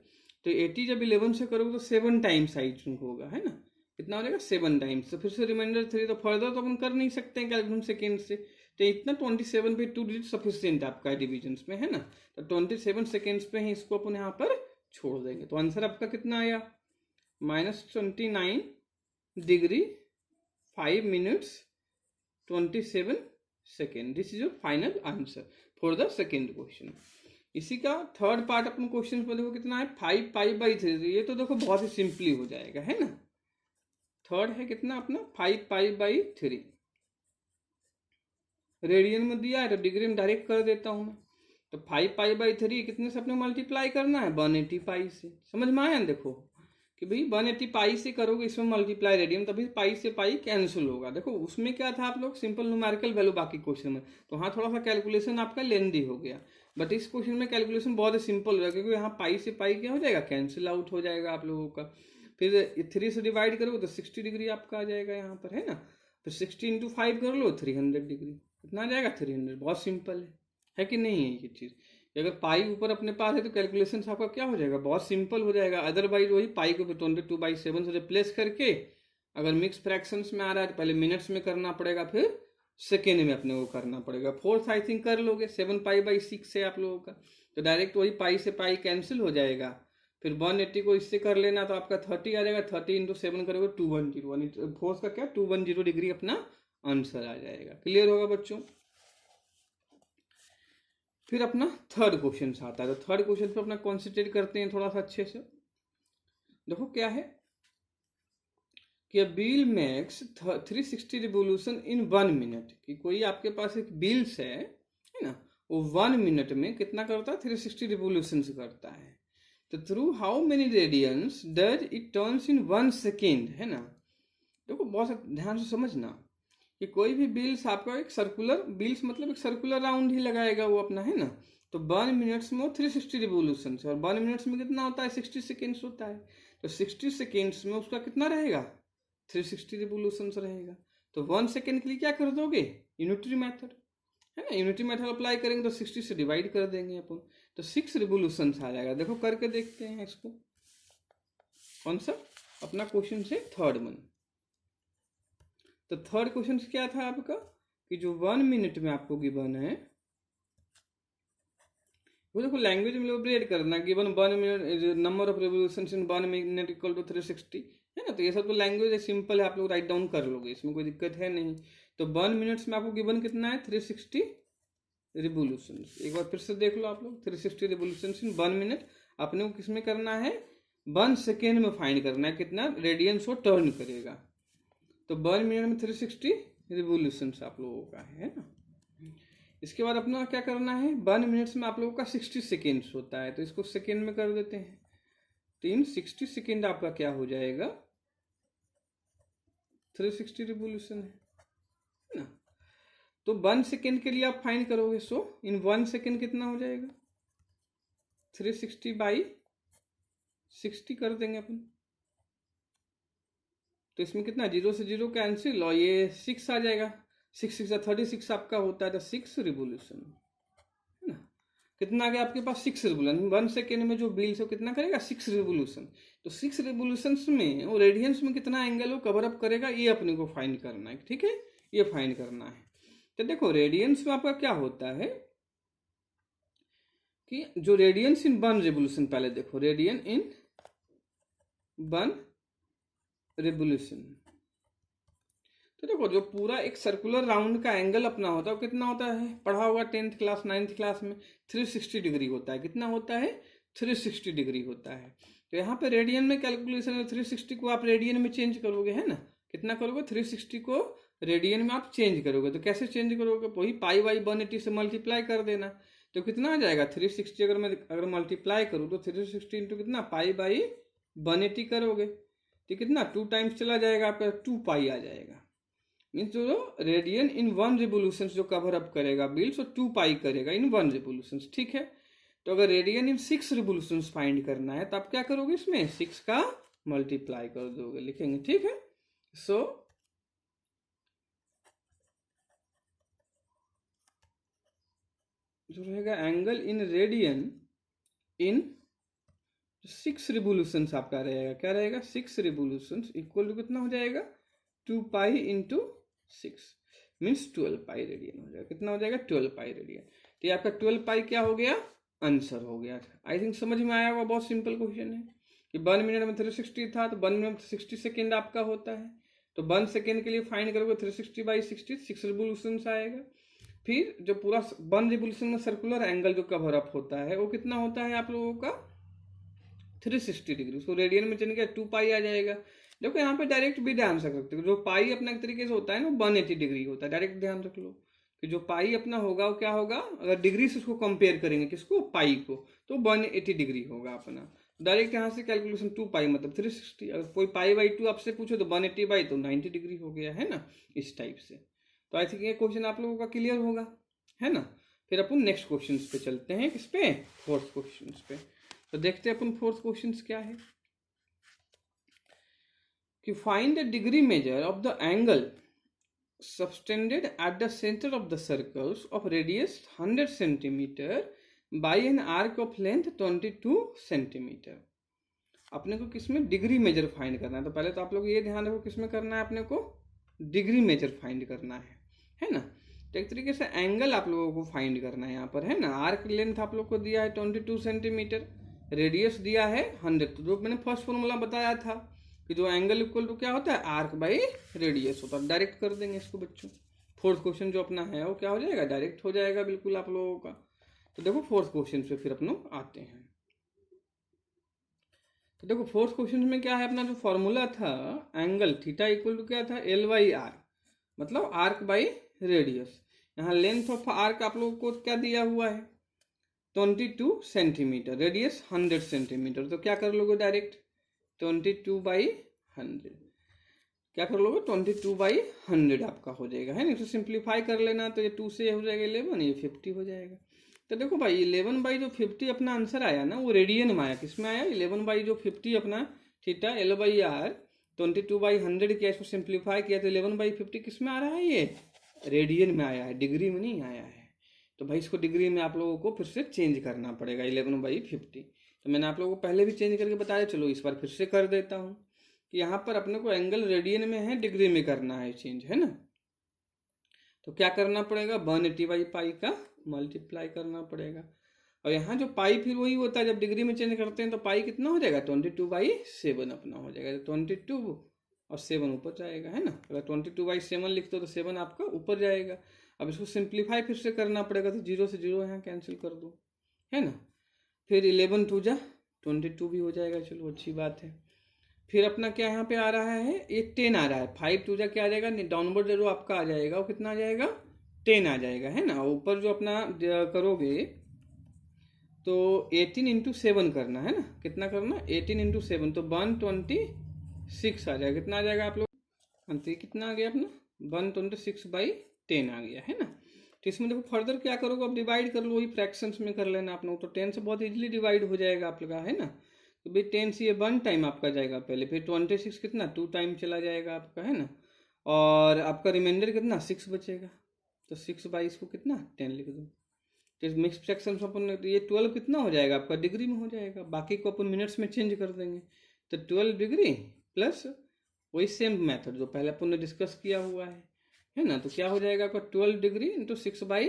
तो 80 जब 11 से करोगे तो 7 टाइम्स आई थिंक होगा, है ना, कितना हो जाएगा 7 टाइम्स। तो फिर से रिमाइंडर 3, तो फर्दर तो अपन कर नहीं सकते हैं कैलकुलेशन सेकेंड से, तो इतना 27/2 डिजिट सफिशियंट आपका डिविजन में, है ना, तो 27 सेकेंड्स पे ही इसको अपन यहाँ पर छोड़ देंगे। तो आंसर आपका कितना आया -29 degree 5 minutes 27 second. This is your final answer for the second question. इसी का थर्ड पार्ट अपन क्वेश्चन पर देखो कितना है 5π/3। ये तो देखो बहुत ही सिंपली हो जाएगा, है ना। थर्ड है कितना अपना 5π/3, रेडियन में दिया है तो डिग्री में डायरेक्ट कर देता हूं मैं। तो 5π/3 कितने से अपने मल्टीप्लाई करना है 180 पाई से। समझ में आया ना, देखो कि भाई 180 पाई से करोगे इसमें मल्टीप्लाई रेडियन, तभी पाई से पाई कैंसिल होगा। देखो उसमें क्या था आप लोग सिंपल न्यूमेरिकल वैल्यू बाकी क्वेश्चन में, तो हाँ थोड़ा सा कैलकुलेशन आपका लेंदी हो गया, बट इस क्वेश्चन में कैलकुलेशन बहुत ही सिंपल होगा, क्योंकि यहाँ पाई से पाई क्या हो जाएगा कैंसिल आउट हो जाएगा आप लोगों का। फिर 3 से डिवाइड करोगे तो 60 डिग्री आपका आ जाएगा यहाँ पर, है ना। फिर 60 × 5 कर लो 300 डिग्री, कितना आ जाएगा 300। बहुत सिंपल है कि नहीं है ये चीज़। अगर पाई ऊपर अपने पास है तो कैलकुलेशन आपका क्या हो जाएगा बहुत सिंपल हो जाएगा। अदरवाइज वही पाई को 22/7 से रिप्लेस करके, अगर मिक्स फ्रैक्शंस में आ रहा है तो पहले मिनट्स में करना पड़ेगा, फिर सेकेंड में अपने को करना पड़ेगा। फोर्थ आई थिंक कर लोगे 7π/6 है आप लोगों का, तो डायरेक्ट वही पाई से पाई कैंसिल हो जाएगा। फिर 180 को इससे कर लेना तो आपका 30 आ जाएगा, 30 × 7 करोगे 210, फोर्थ का क्या 210 डिग्री अपना आंसर आ जाएगा। क्लियर होगा बच्चों। फिर अपना थर्ड क्वेश्चन आता है, तो थर्ड क्वेश्चन पे अपना कॉन्सेंट्रेट करते हैं थोड़ा सा अच्छे से। देखो क्या है कि wheel makes 360 revolution in 1 minute, कि कोई आपके पास एक व्हील्स है ना, वो 1 मिनट में कितना करता है 360 रिवोल्यूशन करता है। तो through how many radians does it turns in 1 second, है ना। देखो बहुत ध्यान से समझना कि कोई भी व्हील्स आपका एक सर्कुलर व्हील्स मतलब एक सर्कुलर राउंड ही लगाएगा वो अपना, है ना। तो 1 मिनट्स में वो 360 रिवोल्यूशन, और 1 मिनट्स में कितना होता है 60 सेकेंड्स होता है। तो 60 सेकेंड्स में उसका कितना रहेगा 360 रिवोल्यूशन रहेगा। तो 1 सेकेंड के लिए क्या कर दोगे यूनिटरी मेथड, है ना, यूनिटरी मेथड अप्लाई करेंगे तो 60 से डिवाइड कर देंगे अपन, तो 6 रिवोल्यूशन आ जाएगा। देखो करके देखते हैं इसको, कौन सा अपना क्वेश्चन से थर्ड वन। तो थर्ड क्वेश्चन क्या था आपका कि जो 1 मिनट में आपको गिवन है वो देखो लैंग्वेज में इलेबोरेट करना, given 1 minute number of revolutions in 1 minute equal to 360, है ना। तो ये सब तो लैंग्वेज सिंपल है, आप लोग राइट डाउन कर लोगे, इसमें कोई दिक्कत है नहीं। तो 1 मिनट्स में आपको गिवन कितना है 360 रिवोल्यूशन। एक बार फिर से देख लो आप लोग, 360 रिवोल्यूशन इन 1 मिनट अपने को किसमें करना है 1 सेकेंड में फाइंड करना है कितना रेडियंस वो टर्न करेगा। तो 1 मिनट में 360 रिवोल्यूशन आप लोगों का है ना। इसके बाद अपना क्या करना है 1 मिनट्स में आप लोगों का 60 सेकेंड्स होता है, तो इसको सेकेंड में कर देते हैं। 60 सेकेंड आपका क्या हो जाएगा 360 रिवोल्यूशन है ना। तो 1 सेकेंड के लिए आप फाइंड करोगे, सो इन 1 सेकेंड कितना हो जाएगा 360/60 कर देंगे अपन। तो इसमें कितना 0 से 0 कैंसिल, और ये 6 आ जाएगा, 6 6 36 आपका होता है, तो 6 रिवोल्यूशन, है ना। कितना आ गया आपके पास 6 रिवोल्यूशन 1 सेकेंड में जो व्हील्स है कितना करेगा 6 रिवोल्यूशन। तो 6 रिवोल्यूशन में वो रेडियंस में कितना एंगल वो कवर अप करेगा, ये अपने को फाइंड करना है, ठीक है, ये फाइंड करना है। तो देखो रेडियंस में आपका क्या होता है कि जो रेडियंस इन 1 रिवोल्यूशन, पहले देखो रेडियन इन 1 रिवोल्यूशन, तो देखो जो पूरा एक सर्कुलर राउंड का एंगल अपना होता है वो कितना होता है, पढ़ा होगा 10th क्लास 9th क्लास में 360 डिग्री होता है। कितना होता है 360 डिग्री होता है। तो यहाँ पे रेडियन में कैलकुलेशन में 360 को आप रेडियन में चेंज करोगे, है ना। कितना करोगे 360 को रेडियन में आप चेंज करोगे, तो कैसे चेंज करोगे, वही π/180 से मल्टीप्लाई कर देना। तो कितना आ जाएगा 360, अगर मल्टीप्लाई करूँ तो 360 इंटू कितना पाई बाई 180 करोगे तो कितना 2 टाइम्स चला जाएगा आपका, 2 पाई आ जाएगा। मीन्स जो रेडियन इन 1 रिवोल्यूशन जो कवर अप करेगा बिल्स, वो 2 पाई करेगा इन 1 रिवोल्यूशन, ठीक है। तो अगर रेडियन इन 6 रिवोल्यूशन फाइंड करना है तो आप क्या करोगे, इसमें 6 का मल्टीप्लाई कर दोगे, लिखेंगे, ठीक है। सो जो रहेगा angle in radian in 6 revolutions आपका रहेगा, क्या रहेगा 6 रिवोल्यूशंस इक्वल टू कितना हो जाएगा 2 pi into 6 means 12 pi radian हो जाएगा। कितना हो जाएगा 12 पाई रेडियन। तो ये आपका 12 पाई क्या हो गया, आंसर हो गया। आई थिंक समझ में आया होगा, बहुत सिंपल क्वेश्चन है कि 1 मिनट में 360 था तो 1 मिनट में 60 सेकेंड आपका होता है, तो 1 सेकेंड के लिए फाइंड करोगे 360 बाई 60, 6 रिवोल्यूशन आएगा। फिर जो पूरा 1 रिवोल्यूशन में सर्कुलर एंगल जो कवर अप होता है वो कितना होता है आप लोगों का 360 डिग्री, उसको रेडियन में चेंज किया 2 पाई आ जाएगा। देखो यहाँ पे डायरेक्ट भी ध्यान रख सकते हो, जो पाई अपना एक तरीके से होता है ना 180 डिग्री होता है, डायरेक्ट ध्यान रख लो कि जो पाई अपना होगा वो क्या होगा, अगर डिग्री से उसको कंपेयर करेंगे किसको, पाई को, तो 180 डिग्री होगा अपना। डायरेक्ट यहाँ से कैलकुलेशन 2 पाई मतलब 360, अगर कोई पाई बाई 2 आपसे पूछो तो 180 बाई तो 90 डिग्री हो गया है ना, इस टाइप से। तो आई थिंक ये क्वेश्चन आप लोगों का क्लियर होगा, है ना। फिर अपन नेक्स्ट क्वेश्चन पे चलते हैं, किस पे, फोर्थ क्वेश्चन पे। तो देखते हैं अपन फोर्थ क्वेश्चन क्या है कि find the degree measure of the angle subtended at the center of the circles of radius 100 centimeter by an arc of length 22 centimeter। अपने को किसमें डिग्री मेजर फाइंड करना है, तो पहले तो आप लोग ये ध्यान रखो किसमें करना है, अपने को डिग्री मेजर फाइंड करना है ना। तो एक तरीके से एंगल आप लोगों को फाइंड करना है यहाँ पर, है ना। आर्क लेंथ आप लोग को दिया है 22 सेंटीमीटर, रेडियस दिया है 100। तो जो मैंने फर्स्ट फॉर्मूला बताया था कि जो एंगल इक्वल टू क्या होता है आर्क बाई रेडियस होता है, डायरेक्ट कर देंगे इसको बच्चों। फोर्थ क्वेश्चन जो अपना है वो क्या हो जाएगा, डायरेक्ट हो जाएगा बिल्कुल आप लोगों का। तो देखो फोर्थ क्वेश्चन पे फिर अपन आते हैं। तो देखो फोर्थ क्वेश्चन में क्या है, अपना जो फॉर्मूला था एंगल थीटा इक्वल टू क्या था एल बाई आर, मतलब आर्क बाई रेडियस। यहाँ लेंथ ऑफ आर्क आप लोगों को क्या दिया हुआ है 22 सेंटीमीटर, रेडियस 100 सेंटीमीटर। तो क्या कर लोगे डायरेक्ट 22 बाई 100, क्या कर लोगे 22 बाई 100 आपका हो जाएगा, है ना। इसे सिंप्लीफाई कर लेना तो ये 2 से हो जाएगा 11, ये 50 हो जाएगा। तो देखो भाई 11 बाई जो 50 अपना आंसर आया ना वो रेडियन में आया, किस में आया 11 बाई जो 50 अपना theta l by r 22 by 100 किया, इसको सिंप्लीफाई किया तो 11 बाई 50 किस में आ रहा है, ये रेडियन में आया है, डिग्री में नहीं आया है। तो भाई इसको डिग्री में आप लोगों को फिर से चेंज करना पड़ेगा 11 बाई 50। तो मैंने आप लोगों को पहले भी चेंज करके बताया, चलो इस बार फिर से कर देता हूँ कि यहाँ पर अपने को एंगल रेडियन में है, डिग्री में करना है चेंज, है ना। तो क्या करना पड़ेगा 180 बाई पाई का मल्टीप्लाई करना पड़ेगा, और यहाँ जो पाई फिर वही होता है जब डिग्री में चेंज करते हैं तो पाई कितना हो जाएगा 22 बाई 7 अपना हो जाएगा। 22 और 7 ऊपर जाएगा, है ना। अगर 22 बाई 7 लिखते हो तो 7 आपका ऊपर जाएगा। अब इसको सिंप्लीफाई फिर से करना पड़ेगा, तो 0 से 0 यहाँ कैंसिल कर दो, है ना। फिर 11 2 जा 22 भी हो जाएगा, चलो अच्छी बात है। फिर अपना क्या यहाँ पे आ रहा है, ये 10 आ रहा है, 5 2 जा क्या आ जाएगा, डाउनवर्ड जो आपका आ जाएगा वो कितना आ जाएगा 10 आ जाएगा, है ना। ऊपर जो अपना करोगे तो 18 इंटू 7 करना है ना, कितना करना 18 इंटू 7 तो 126 आ जाएगा। कितना आ जाएगा आप लोग अंत कितना आ गया अपना 126 बाई 10 आ गया, है ना। तो इसमें देखो फर्दर क्या करोगे, अब डिवाइड कर लो, वही फ्रैक्शंस में कर लेना आप लोग। तो 10 से बहुत इजीली डिवाइड हो जाएगा आप लोग, है ना। तो भाई 10 से ये 1 टाइम आपका जाएगा पहले, फिर 26 कितना 2 टाइम चला जाएगा आपका, है ना। और आपका रिमाइंडर कितना 6 बचेगा, तो 6 बाई इसको कितना 10 लिख दो। तो इस मिक्स फ्रैक्शन अपन ये 12 कितना हो जाएगा आपका डिग्री में हो जाएगा, बाकी को अपन मिनट्स में चेंज कर देंगे। तो 12 डिग्री प्लस वही सेम मेथड जो पहले अपन ने डिस्कस किया हुआ है ना। तो क्या हो जाएगा आपका 12 डिग्री इंटू 6 बाई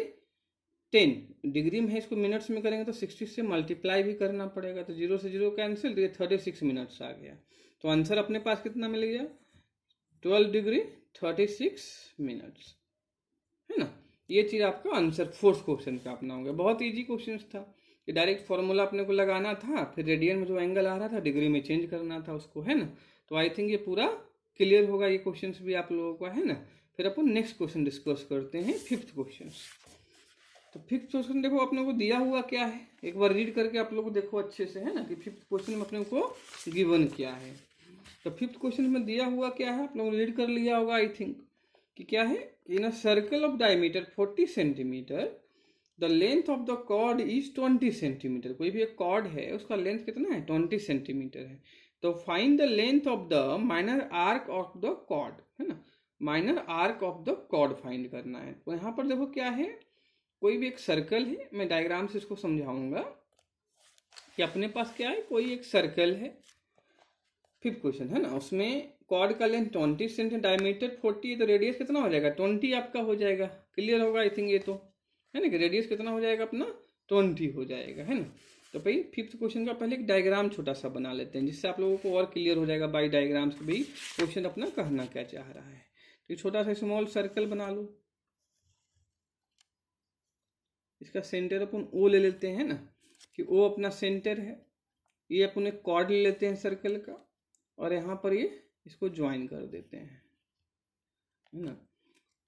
10, डिग्री में है इसको मिनट्स में करेंगे तो 60 से मल्टीप्लाई भी करना पड़ेगा, तो 0 से 0 कैंसिल, तो ये 36 मिनट्स आ गया। तो आंसर अपने पास कितना मिल गया 12 डिग्री 36 मिनट्स, है ना। ये चीज़ आपका आंसर फोर्थ क्वेश्चन का अपना हो गया। बहुत इजी क्वेश्चन था कि डायरेक्ट फॉर्मूला अपने को लगाना था, फिर रेडियन में जो एंगल आ रहा था डिग्री में चेंज करना था उसको, है ना। तो आई थिंक ये पूरा क्लियर होगा ये क्वेश्चन भी आप लोगों का, है ना। फिर अपन नेक्स्ट क्वेश्चन डिस्कस करते हैं, फिफ्थ क्वेश्चन। तो फिफ्थ क्वेश्चन देखो अपने को दिया हुआ क्या है, एक बार रीड करके आप लोग को देखो अच्छे से, है ना, कि फिफ्थ क्वेश्चन में अपने को गिवन क्या है। तो फिफ्थ क्वेश्चन में दिया हुआ क्या है, आप लोग रीड कर लिया होगा आई थिंक, कि क्या है, in a circle of diameter 40 centimetre the length of the chord is 20 centimetre. कोई भी एक कॉर्ड है उसका लेंथ कितना है, 20 सेंटीमीटर है। तो find the length of the minor arc of the chord, है ना, minor arc of the chord find करना है। तो यहाँ पर देखो क्या है, कोई भी एक सर्कल है, मैं डायग्राम से इसको समझाऊंगा कि अपने पास क्या है, कोई एक सर्कल है, फिफ्थ क्वेश्चन है ना, उसमें कॉर्ड का लेंथ 20 सेंटीमीटर, डायमीटर 40 है, तो रेडियस कितना हो जाएगा, 20 आपका हो जाएगा। क्लियर होगा आई थिंक ये तो, है ना, कि रेडियस कितना हो जाएगा अपना, 20 हो जाएगा, है ना। तो भाई फिफ्थ क्वेश्चन का पहले एक डायग्राम छोटा सा बना लेते हैं, जिससे आप लोगों को और क्लियर हो जाएगा बाई डायग्राम्स कि भाई क्वेश्चन अपना कहना क्या चाह रहा है। तो छोटा सा स्मॉल सर्कल बना लो, इसका सेंटर अपन ओ ले लेते हैं ना, कि ओ अपना सेंटर है। ये अपन एक कॉर्ड ले लेते हैं सर्कल का, और यहाँ पर ये इसको ज्वाइन कर देते हैं, है ना।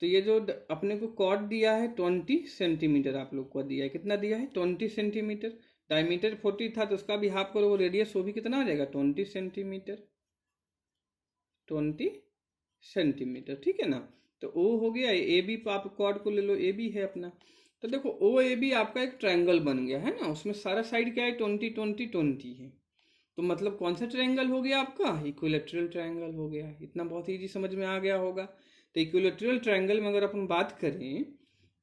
तो ये जो अपने को कॉर्ड दिया है 20 सेंटीमीटर, आप लोग को दिया है, कितना दिया है, 20 सेंटीमीटर। डायमीटर 40 था तो उसका भी हाफ करो, वो रेडियस वो भी कितना हो जाएगा, 20 सेंटीमीटर, 20 सेंटीमीटर, ठीक है ना। तो ओ हो गया, ए बी आप कॉर्ड को ले लो, ए बी है अपना। तो देखो ओ ए बी आपका एक ट्रायंगल बन गया, है ना, उसमें सारा साइड क्या है, 20 20 20 है। तो मतलब कौन सा ट्रायंगल हो गया आपका, इक्विलैटरल ट्रायंगल हो गया। इतना बहुत ईजी समझ में आ गया होगा। तो इक्विलैटरल ट्रायंगल में अगर अपन बात करें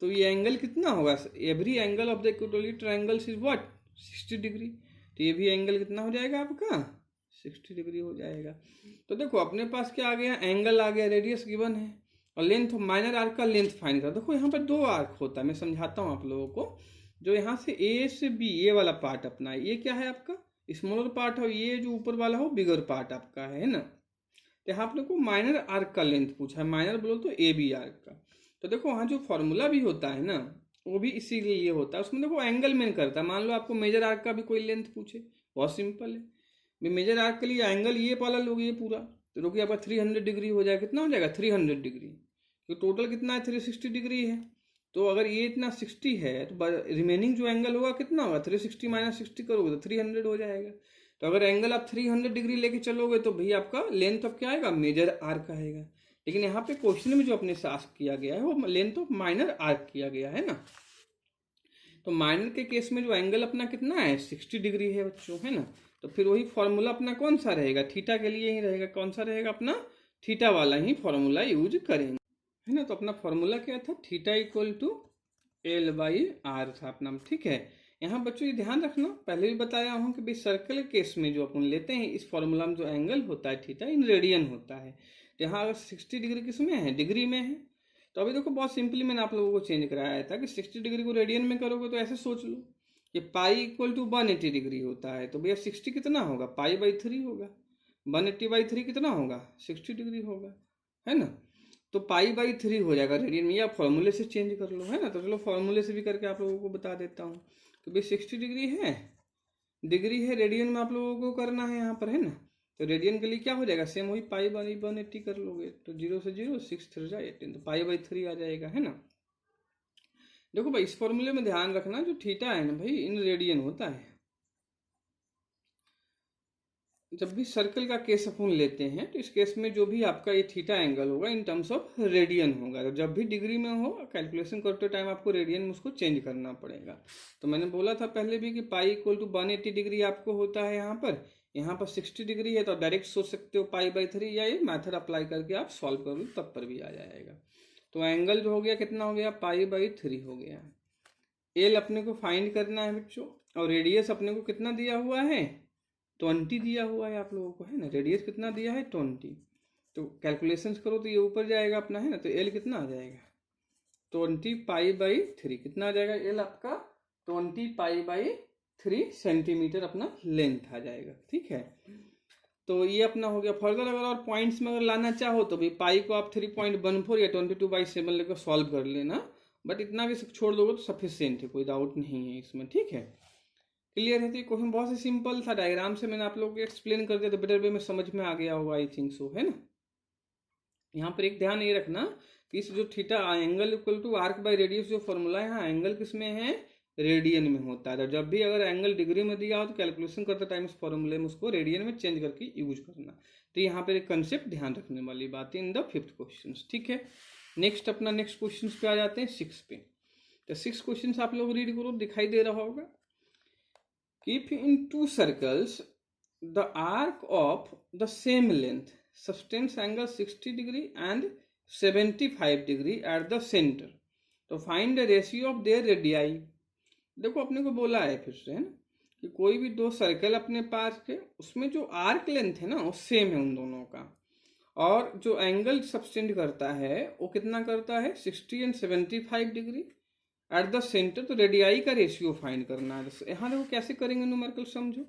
तो ये एंगल कितना होगा, every angle of the equilateral triangles is what, 60 degree. तो ये भी एंगल कितना हो जाएगा आपका, 60 डिग्री हो जाएगा। तो देखो अपने पास क्या आ गया, एंगल आ गया, रेडियस गिवन है, और लेंथ, माइनर आर्क का लेंथ फाइंड कर। देखो यहाँ पर दो आर्क होता है, मैं समझाता हूँ आप लोगों को। जो यहाँ से ए से बी, ये वाला पार्ट अपना है, ये क्या है आपका स्मॉलर पार्ट है, ये जो ऊपर वाला हो बिगर पार्ट आपका है ना। तो यहाँ आप लोग को माइनर आर्क का लेंथ पूछा है, माइनर बोलो तो ए बी आर्क का। तो देखो वहाँ जो फॉर्मूला भी होता है ना, वो भी इसीलिए होता है, उसमें देखो एंगल मेन करता है। मान लो आपको मेजर आर्क का भी कोई लेंथ पूछे, बहुत सिंपल है भाई, मेजर आर्क के लिए एंगल ये पाला लोगे ये पूरा, तो देखो आपका 300 डिग्री हो जाएगा। कितना हो जाएगा, 300 डिग्री। तो टोटल कितना है, 360 डिग्री है। तो अगर ये इतना 60 है तो रिमेनिंग जो एंगल होगा कितना होगा, 360 माइनस 60 करोगे तो 300 हो जाएगा। तो अगर एंगल आप 300 डिग्री लेके चलोगे तो भाई आपका लेंथ ऑफ क्या आएगा, मेजर आर्क आएगा। लेकिन यहाँ पे क्वेश्चन में जो अपने से आस्क किया गया है वो लेंथ ऑफ माइनर आर्क किया गया है ना। तो माइनर के केस में जो एंगल अपना कितना है, 60 डिग्री है बच्चों, है ना। तो फिर वही फॉर्मूला अपना कौन सा रहेगा, थीटा के लिए ही रहेगा। कौन सा रहेगा अपना, थीटा वाला ही फॉर्मूला यूज करेंगे, है ना। तो अपना फॉर्मूला क्या था, theta equal to l by r था अपना, ठीक है। यहाँ बच्चों ये ध्यान रखना, पहले भी बताया हूँ कि भाई सर्कल केस में जो अपन लेते हैं इस फॉर्मूला में जो एंगल होता है थीटा इन रेडियन होता है। तो यहाँ अगर 60 डिग्री किस में है, डिग्री में है। तो अभी देखो बहुत सिंपली मैंने आप लोगों को चेंज कराया था कि 60 डिग्री को रेडियन में करोगे तो ऐसे सोच लो कि पाई इक्वल टू 180 डिग्री होता है। तो भैया 60 कितना होगा, पाई बाई 3 होगा। 180 बाई 3 कितना होगा, 60 डिग्री होगा, है ना। तो पाई बाई 3 हो जाएगा रेडियन में, या फॉर्मूले से चेंज कर लो, है ना। तो चलो फॉर्मूले से भी करके आप लोगों को बता देता हूँ। तो भाई 60 डिग्री है, डिग्री है, रेडियन में आप लोगों को करना है यहाँ पर, है ना। तो रेडियन के लिए क्या हो जाएगा, सेम वही पाई बाई 180 कर लोगे। तो 0 से 0, 6 3 जा 18, तो पाई बाई 3 आ जाएगा, है ना। देखो भाई इस फॉर्मूले में ध्यान रखना, जो थीटा है ना भाई इन रेडियन होता है। जब भी सर्कल का केस अपन लेते हैं तो इस केस में जो भी आपका ये थीटा एंगल होगा इन टर्म्स ऑफ रेडियन होगा। तो जब भी डिग्री में हो कैलकुलेशन करते टाइम आपको रेडियन में उसको चेंज करना पड़ेगा। तो मैंने बोला था पहले भी कि पाई इक्वल टू 180 डिग्री आपको होता है यहाँ पर 60 डिग्री है, तो डायरेक्ट सोच सकते हो पाई बाई 3, या ये मैथड अप्लाई करके आप सॉल्व कर लो तब पर भी आ जाएगा। तो एंगल जो हो गया कितना हो गया, पाई बाई 3 हो गया। एल अपने को फाइंड करना है बच्चों, और रेडियस अपने को कितना दिया हुआ है, 20 दिया हुआ है आप लोगों को, है ना। रेडियस कितना दिया है, 20। तो कैलकुलेशंस करो तो ये ऊपर जाएगा अपना, है ना। तो एल कितना आ जाएगा, 20 पाई बाई 3 कितना आ जाएगा, एल आपका 20 पाई बाई 3 सेंटीमीटर अपना लेंथ आ जाएगा, ठीक है। तो ये अपना हो गया। फर्दर अगर और पॉइंट्स में अगर लाना चाहो तो भाई पाई को आप 3.14 या 22/7 लेकर सॉल्व कर लेना, बट इतना भी सब छोड़ दोगे तो सफिशियंट है, कोई डाउट नहीं है इसमें, ठीक है। क्लियर है। तो क्वेश्चन बहुत ही सिंपल था, डायग्राम से मैंने आप लोगों को एक्सप्लेन कर दिया तो बेटर वे में समझ में आ गया होगा आई थिंक सो, है ना। यहाँ पर एक ध्यान ये रखना कि इस जो theta angle equal to arc by radius जो फॉर्मूला है, यहाँ एंगल किस में है, रेडियन में होता है। तो जब भी अगर एंगल डिग्री में दिया हो तो कैलकुलेशन करते टाइम इस फॉर्मूले में उसको रेडियन में चेंज करके यूज करना। तो यहाँ पर एक कंसेप्ट ध्यान रखने वाली बात है इन द 5th क्वेश्चन। ठीक है, नेक्स्ट अपना नेक्स्ट क्वेश्चन पे आ जाते हैं 6 पे। तो 6 क्वेश्चन आप लोग रीड करो, दिखाई दे रहा होगा। If in two circles the arc of the same length sustains angle 60 degree and 75 degree at the center, तो find the ratio of their radii। देखो अपने को बोला है फिर से, है ना, कि कोई भी दो सर्कल अपने पास के, उसमें जो आर्क लेंथ है ना वो सेम है उन दोनों का, और जो एंगल सबटेंड करता है वो कितना करता है, 60 and 75 degree at the centre. तो रेडियाई का रेशियो फाइंड करना है। यहाँ देखो कैसे करेंगे न्यूमेरिकल, समझो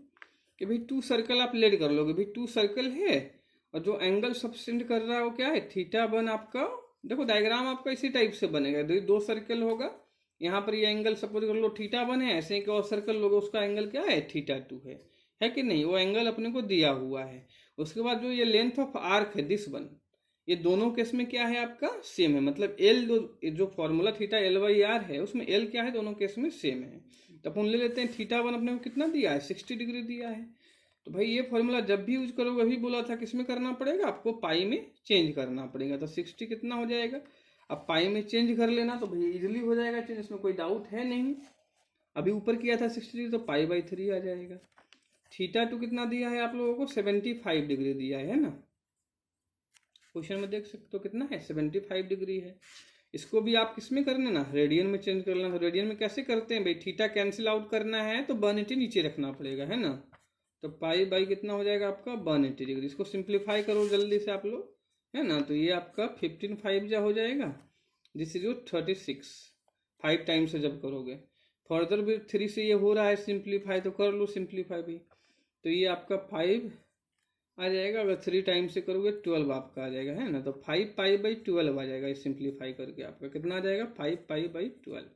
कि भाई 2 सर्कल आप लेट कर लोगे, भाई 2 सर्कल है और जो एंगल सबटेंड कर रहा है वो क्या है, θ1 आपका। देखो डायग्राम आपका इसी टाइप से बनेगा, 2 सर्कल होगा, यहाँ पर ये एंगल सपोज कर लो θ1 है, ऐसे एक और सर्कल लोगे उसका एंगल क्या है, θ2 है कि नहीं, वो एंगल अपने को दिया हुआ है। उसके बाद जो ये लेंथ ऑफ आर्क है दिस वन, ये दोनों केस में क्या है आपका, सेम है। मतलब एल जो फॉर्मूला थीटा L/R है उसमें एल क्या है, दोनों केस में सेम है। तो अपन ले लेते हैं θ1 अपने को कितना दिया है, 60 डिग्री दिया है। तो भाई ये फॉर्मूला जब भी यूज करोगे, अभी बोला था किसमें करना पड़ेगा, आपको पाई में चेंज करना पड़ेगा। तो 60 कितना हो जाएगा, अब पाई में चेंज कर लेना तो भाई इजिली हो जाएगा चेंज, इसमें कोई डाउट है नहीं। अभी ऊपर किया था 60 डिग्री, तो π/3 आ जाएगा। θ2 कितना दिया है आप लोगों को, 75 डिग्री दिया है ना, क्वेश्चन में देख सकते हो कितना है, 75 डिग्री है। इसको भी आप किसमें करना ना, रेडियन में चेंज कर लेना। तो रेडियन में कैसे करते हैं भाई, थीटा कैंसिल आउट करना है तो 180 नीचे रखना पड़ेगा, है ना। तो π/, कितना हो जाएगा आपका 180 डिग्री। इसको सिंप्लीफाई करो जल्दी से आप लोग, है ना। तो ये आपका 15 जा हो जाएगा, दिस इज योर 36, 5 टाइम से जब करोगे। फर्दर भी 3 से ये हो रहा है सिंप्लीफाई, तो कर लो सिंप्लीफाई भी। तो ये आपका 5 आ जाएगा, अगर 3 टाइम से करोगे 12 आपका आ जाएगा, है ना। तो 5π/12 आ जाएगा, इस सिंप्लीफाई करके आपका कितना आ जाएगा, 5π/12।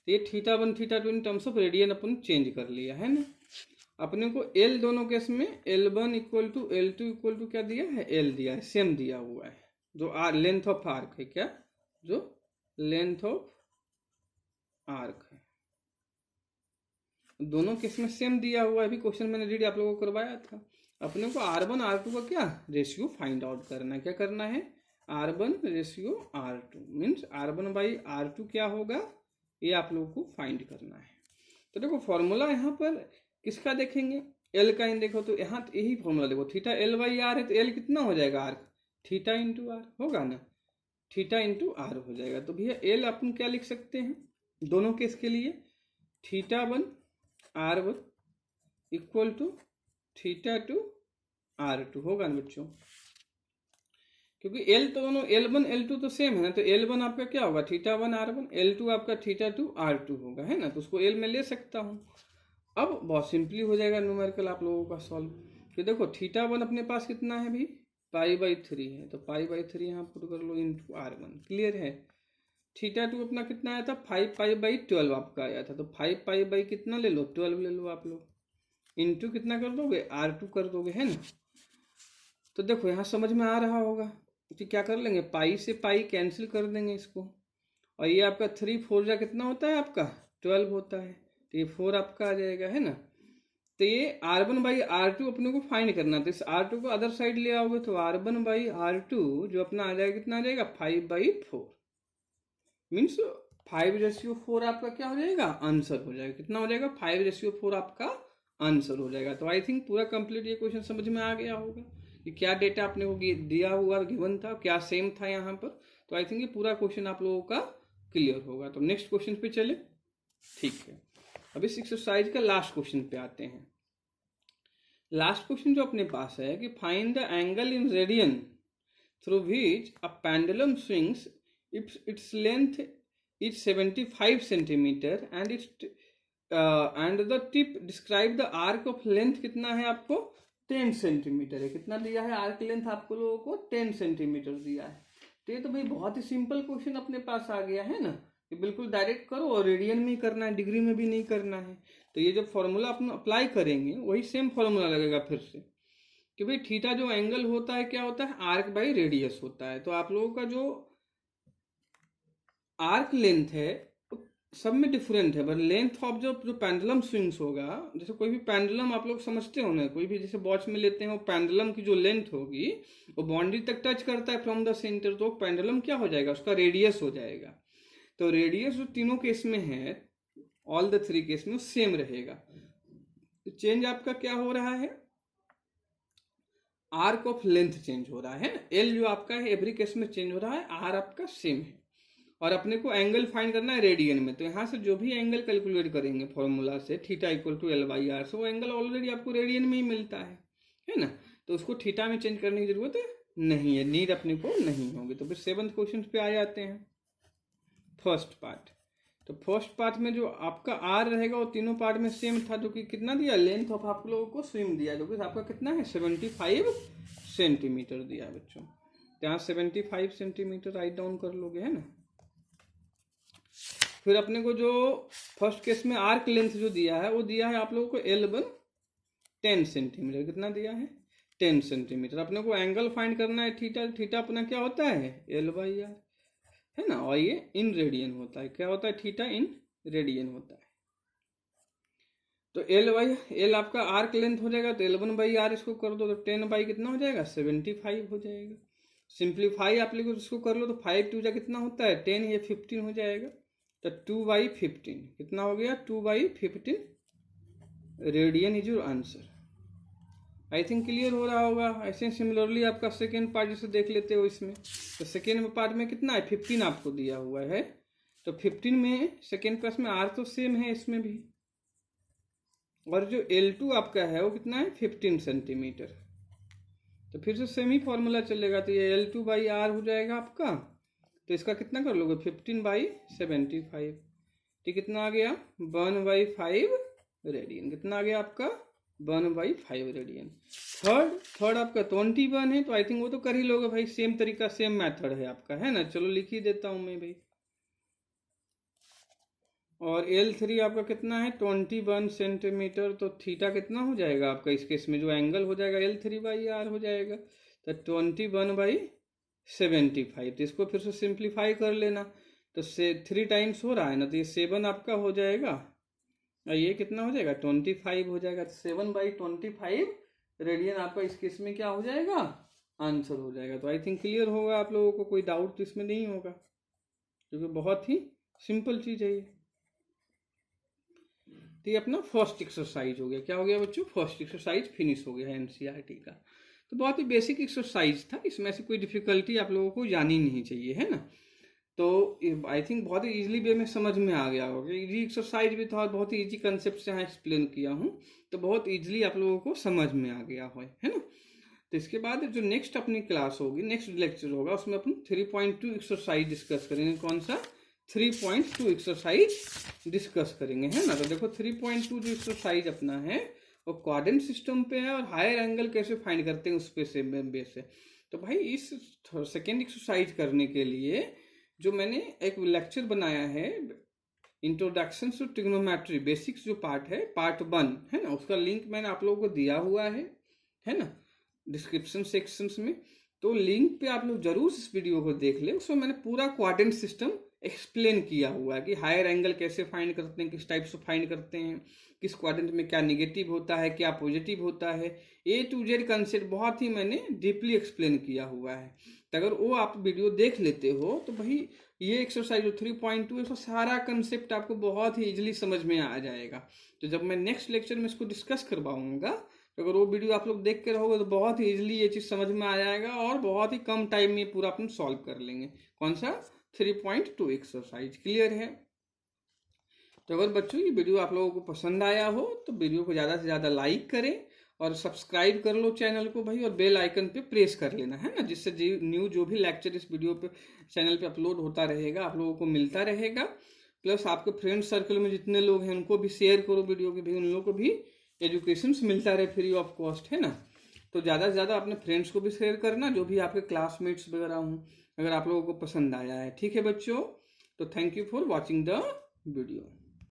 तो ये θ1 θ2 इन टर्म्स ऑफ रेडियन अपन चेंज कर लिया, है ना। अपने को एल दोनों केस में L1 equal to L2 equal to क्या दिया है, एल दिया है, सेम दिया हुआ है। जो लेंथ ऑफ आर्क है, क्या, जो लेंथ ऑफ आर्क है, दोनों केस में सेम दिया हुआ है। अभी क्वेश्चन मैंने रीड आप लोगों को करवाया था। अपने को R1 R2 का क्या रेशियो फाइंड आउट करना है, क्या करना है, R1 ratio R2 means R1/R2 क्या होगा, ये आप लोगों को फाइंड करना है। तो देखो फॉर्मूला यहाँ पर किसका देखेंगे, एल का ही देखो। तो यहाँ यही फॉर्मूला देखो, थीटा L/R है तो एल कितना हो जाएगा, आर्क, θ × R होगा ना, θ × R हो जाएगा। तो भैया एल अपन क्या लिख सकते हैं दोनों केस के लिए, θ1 R1 इक्वल टू θ2 R2 होगा ना बच्चों, क्योंकि एल तो दोनों L1 L2 तो सेम है ना। तो L1 आपका क्या होगा, θ1 R1, L2 आपका θ2 R2 होगा, है ना। तो उसको एल में ले सकता हूँ। अब बहुत सिंपली हो जाएगा न्यूमेरिकल आप लोगों का सॉल्व। तो देखो θ1 अपने पास कितना है भाई, π/3 है, तो π/3 यहाँ पुट कर लो इंटू R1, क्लियर है। θ2 अपना कितना आया था, 5π/12 आपका आया था। तो 5π/ कितना ले लो, 12 ले लो आप लोग, इंटू कितना कर दोगे, R2 कर दोगे, है ना। तो देखो यहाँ समझ में आ रहा होगा कि क्या कर लेंगे, पाई से पाई कैंसिल कर देंगे इसको, और ये आपका 3 4 जा कितना होता है आपका 12 होता है, तो ये 4 आपका आ जाएगा, है ना। तो ये R1/R2 अपने को फाइंड करना, तो इस R2 को अदर साइड ले आओगे तो R1/R2 जो अपना आ जाएगा कितना आ जाएगा, 5/4 मीन्स 5/4 आपका क्या हो जाएगा, आंसर हो जाएगा। कितना हो जाएगा, 5/4 आपका आंसर हो जाएगा। तो आई थिंक पूरा कंप्लीट ये क्वेश्चन समझ में आ गया होगा कि क्या डेटा आपने को दिया हुआ गिवन था, क्या सेम था यहाँ पर। तो आई थिंक ये पूरा क्वेश्चन आप लोगों का क्लियर होगा। तो नेक्स्ट क्वेश्चन पे चले, ठीक है। अभी इस एक्सरसाइज का लास्ट क्वेश्चन पे आते हैं। लास्ट क्वेश्चन जो अपने पास है कि find the angle in radian through which a pendulum swings if its length is 75 centimeter and the tip describe the arc of length कितना है आपको 10 सेंटीमीटर है। कितना दिया है आर्क लेंथ आपको लोगों को 10 सेंटीमीटर दिया है। तो ये तो भाई बहुत ही सिंपल क्वेश्चन अपने पास आ गया है ना, कि बिल्कुल डायरेक्ट करो और रेडियन में ही करना है, डिग्री में भी नहीं करना है। तो ये जब फॉर्मूला अपन अप्लाई करेंगे वही सेम फॉर्मूला लगेगा फिर से। कि भाई थीटा जो एंगल होता है क्या होता है, आर्क बाई रेडियस होता है। तो आप लोगों का जो आर्क लेंथ है सब में डिफरेंट है, बट लेंथ ऑफ जो पेंडुलम स्विंग्स होगा, जैसे कोई भी पेंडुलम आप लोग समझते हो ना, कोई भी जैसे वॉच में लेते हैं, वो पेंडुलम की जो लेंथ होगी वो बाउंड्री तक टच करता है फ्रॉम द सेंटर, तो पेंडुलम क्या हो जाएगा, उसका रेडियस हो जाएगा। तो रेडियस जो तीनों केस में है, ऑल द थ्री केस में सेम रहेगा। तो चेंज आपका क्या हो रहा है, आर्क ऑफ लेंथ चेंज हो रहा है। एल जो आपका है एवरी केस में चेंज हो रहा है, आर आपका सेम है। और अपने को एंगल फाइंड करना है रेडियन में, तो यहाँ से जो भी एंगल कैलकुलेट करेंगे फॉर्मूला से, theta equal to l by r, से वो एंगल ऑलरेडी आपको रेडियन में ही मिलता है ना। तो उसको थीटा में चेंज करने की जरूरत नहीं है, नीड अपने को नहीं होगी। तो फिर 7th क्वेश्चन पे आ जाते हैं, फर्स्ट पार्ट। तो फर्स्ट पार्ट में जो आपका आर रहेगा वो तीनों पार्ट में सेम था, जो कि कितना दिया, लेंथ ऑफ आप लोगों को स्विम दिया, जो कि आपका कितना है 75 सेंटीमीटर दिया बच्चों। यहाँ 75 सेंटीमीटर राइट डाउन कर लोगे, है ना। फिर अपने को जो फर्स्ट केस में आर्क लेंथ जो दिया है वो दिया है आप लोगों को L1 10 सेंटीमीटर, कितना दिया है 10 सेंटीमीटर। अपने को एंगल फाइंड करना है थीटा, थीटा अपना क्या होता है L बाई आर, है ना, और ये इन रेडियन होता है, क्या होता है थीटा इन रेडियन होता है। तो एल आपका आर्क लेंथ हो जाएगा, तो L1 बाई आर इसको कर दो, तो 10 बाई कितना हो जाएगा 75 हो जाएगा। सिंप्लीफाई आप लोग इसको कर लो, तो 5 2 जा कितना होता है 10, ये 15 हो जाएगा। तो 2/15 कितना हो गया, 2/15 radian is your answer. I think clear हो रहा होगा। ऐसे सिमिलरली आपका सेकेंड पार्ट जैसे देख लेते हो इसमें, तो सेकेंड पार्ट में कितना है 15 आपको दिया हुआ है, तो 15 में सेकेंड क्लास में आर तो सेम है इसमें भी, और जो L2 आपका है वो कितना है 15 सेंटीमीटर। तो फिर से सेम ही फॉर्मूला चलेगा, तो ये L2 बाई आर हो जाएगा आपका, तो इसका कितना कर लोगे 15/75, तो कितना आ गया 1/5 रेडियन, कितना आ गया आपका 1/5 रेडियन। थर्ड आपका 21 है, तो आई थिंक वो तो कर ही लोगे भाई, सेम तरीका सेम मेथड है आपका, है ना। चलो लिख ही देता हूं मैं भाई। और L3 आपका कितना है 21 सेंटीमीटर, तो थीटा कितना हो जाएगा आपका इस केस में, जो एंगल हो जाएगा L3 बाई आर हो जाएगा, तो 21/75। तो इसको फिर से सिंप्लीफाई कर लेना, तो से 3 टाइम्स हो रहा है ना, तो ये 7 आपका हो जाएगा, और ये कितना हो जाएगा 25 हो जाएगा। तो 7/25 रेडियन आपका इस केस में क्या हो जाएगा, आंसर हो जाएगा। तो आई थिंक क्लियर होगा आप लोगों को, कोई डाउट तो इसमें नहीं होगा, क्योंकि बहुत ही सिंपल चीज़ है ये। तो ये अपना फर्स्ट एक्सरसाइज हो गया, क्या हो गया बच्चों, फर्स्ट एक्सरसाइज फिनिश हो गया है एनसीईआरटी का। तो बहुत ही बेसिक एक्सरसाइज था, इसमें से कोई डिफिकल्टी आप लोगों को जानी नहीं चाहिए, है ना। तो आई थिंक बहुत ही इजीली वे में समझ में आ गया होगा, इजी एक्सरसाइज भी था और बहुत ही इजी कंसेप्ट से यहाँ एक्सप्लेन किया हूँ, तो बहुत इजीली आप लोगों को समझ में आ गया है ना। तो इसके बाद जो नेक्स्ट अपनी क्लास होगी, नेक्स्ट लेक्चर होगा, उसमें अपन 3.2 एक्सरसाइज डिस्कस करेंगे। कौन सा 3.2 एक्सरसाइज डिस्कस करेंगे, है ना। तो देखो 3.2 जो एक्सरसाइज अपना है वो क्वाड्रेंट सिस्टम पे है, और हायर एंगल कैसे फाइंड करते हैं उस पे से बेस है। तो भाई इस सेकेंड एक्सरसाइज करने के लिए जो मैंने एक लेक्चर बनाया है, इंट्रोडक्शन टू ट्रिग्नोमेट्री बेसिक्स जो पार्ट है, पार्ट 1 है ना, उसका लिंक मैंने आप लोगों को दिया हुआ है ना, डिस्क्रिप्शन सेक्शंस में। तो लिंक पे आप लोग जरूर इस वीडियो को देख ले, उसमें मैंने पूरा क्वाड्रेंट सिस्टम एक्सप्लेन किया हुआ है कि हायर एंगल कैसे फाइंड करते हैं, किस टाइप से फाइंड करते हैं, किस क्वाड्रेंट में क्या नेगेटिव होता है, क्या पॉजिटिव होता है, A to Z कंसेप्ट बहुत ही मैंने डीपली एक्सप्लेन किया हुआ है। तो अगर वो आप वीडियो देख लेते हो तो भाई ये एक्सरसाइज 3.2 है, सारा कंसेप्ट आपको बहुत ही इजीली समझ में आ जाएगा। तो जब मैं नेक्स्ट लेक्चर में इसको डिस्कस करवाऊंगा, तो अगर वो वीडियो आप लोग देख के रहोगे तो बहुत ही इजीली ये चीज़ समझ में आ जाएगा, और बहुत ही कम टाइम में पूरा अपन सॉल्व कर लेंगे। कौन सा 3.2 एक्सरसाइज, क्लियर है। तो अगर बच्चों ये वीडियो आप लोगों को पसंद आया हो तो वीडियो को ज़्यादा से ज़्यादा लाइक करें, और सब्सक्राइब कर लो चैनल को भाई, और बेल आइकन पे प्रेस कर लेना, है ना, जिससे न्यू जो भी लेक्चर इस वीडियो पे चैनल पे अपलोड होता रहेगा आप लोगों को मिलता रहेगा। प्लस आपके फ्रेंड सर्कल में जितने लोग हैं उनको भी शेयर करो वीडियो की, भाई उन लोगों को भी एजुकेशन मिलता रहे फ्री ऑफ कॉस्ट, है ना। तो ज़्यादा से ज़्यादा अपने फ्रेंड्स को भी शेयर करना, जो भी आपके क्लासमेट्स वगैरह हों, अगर आप लोगों को पसंद आया है। ठीक है बच्चों, तो thank you for watching the video.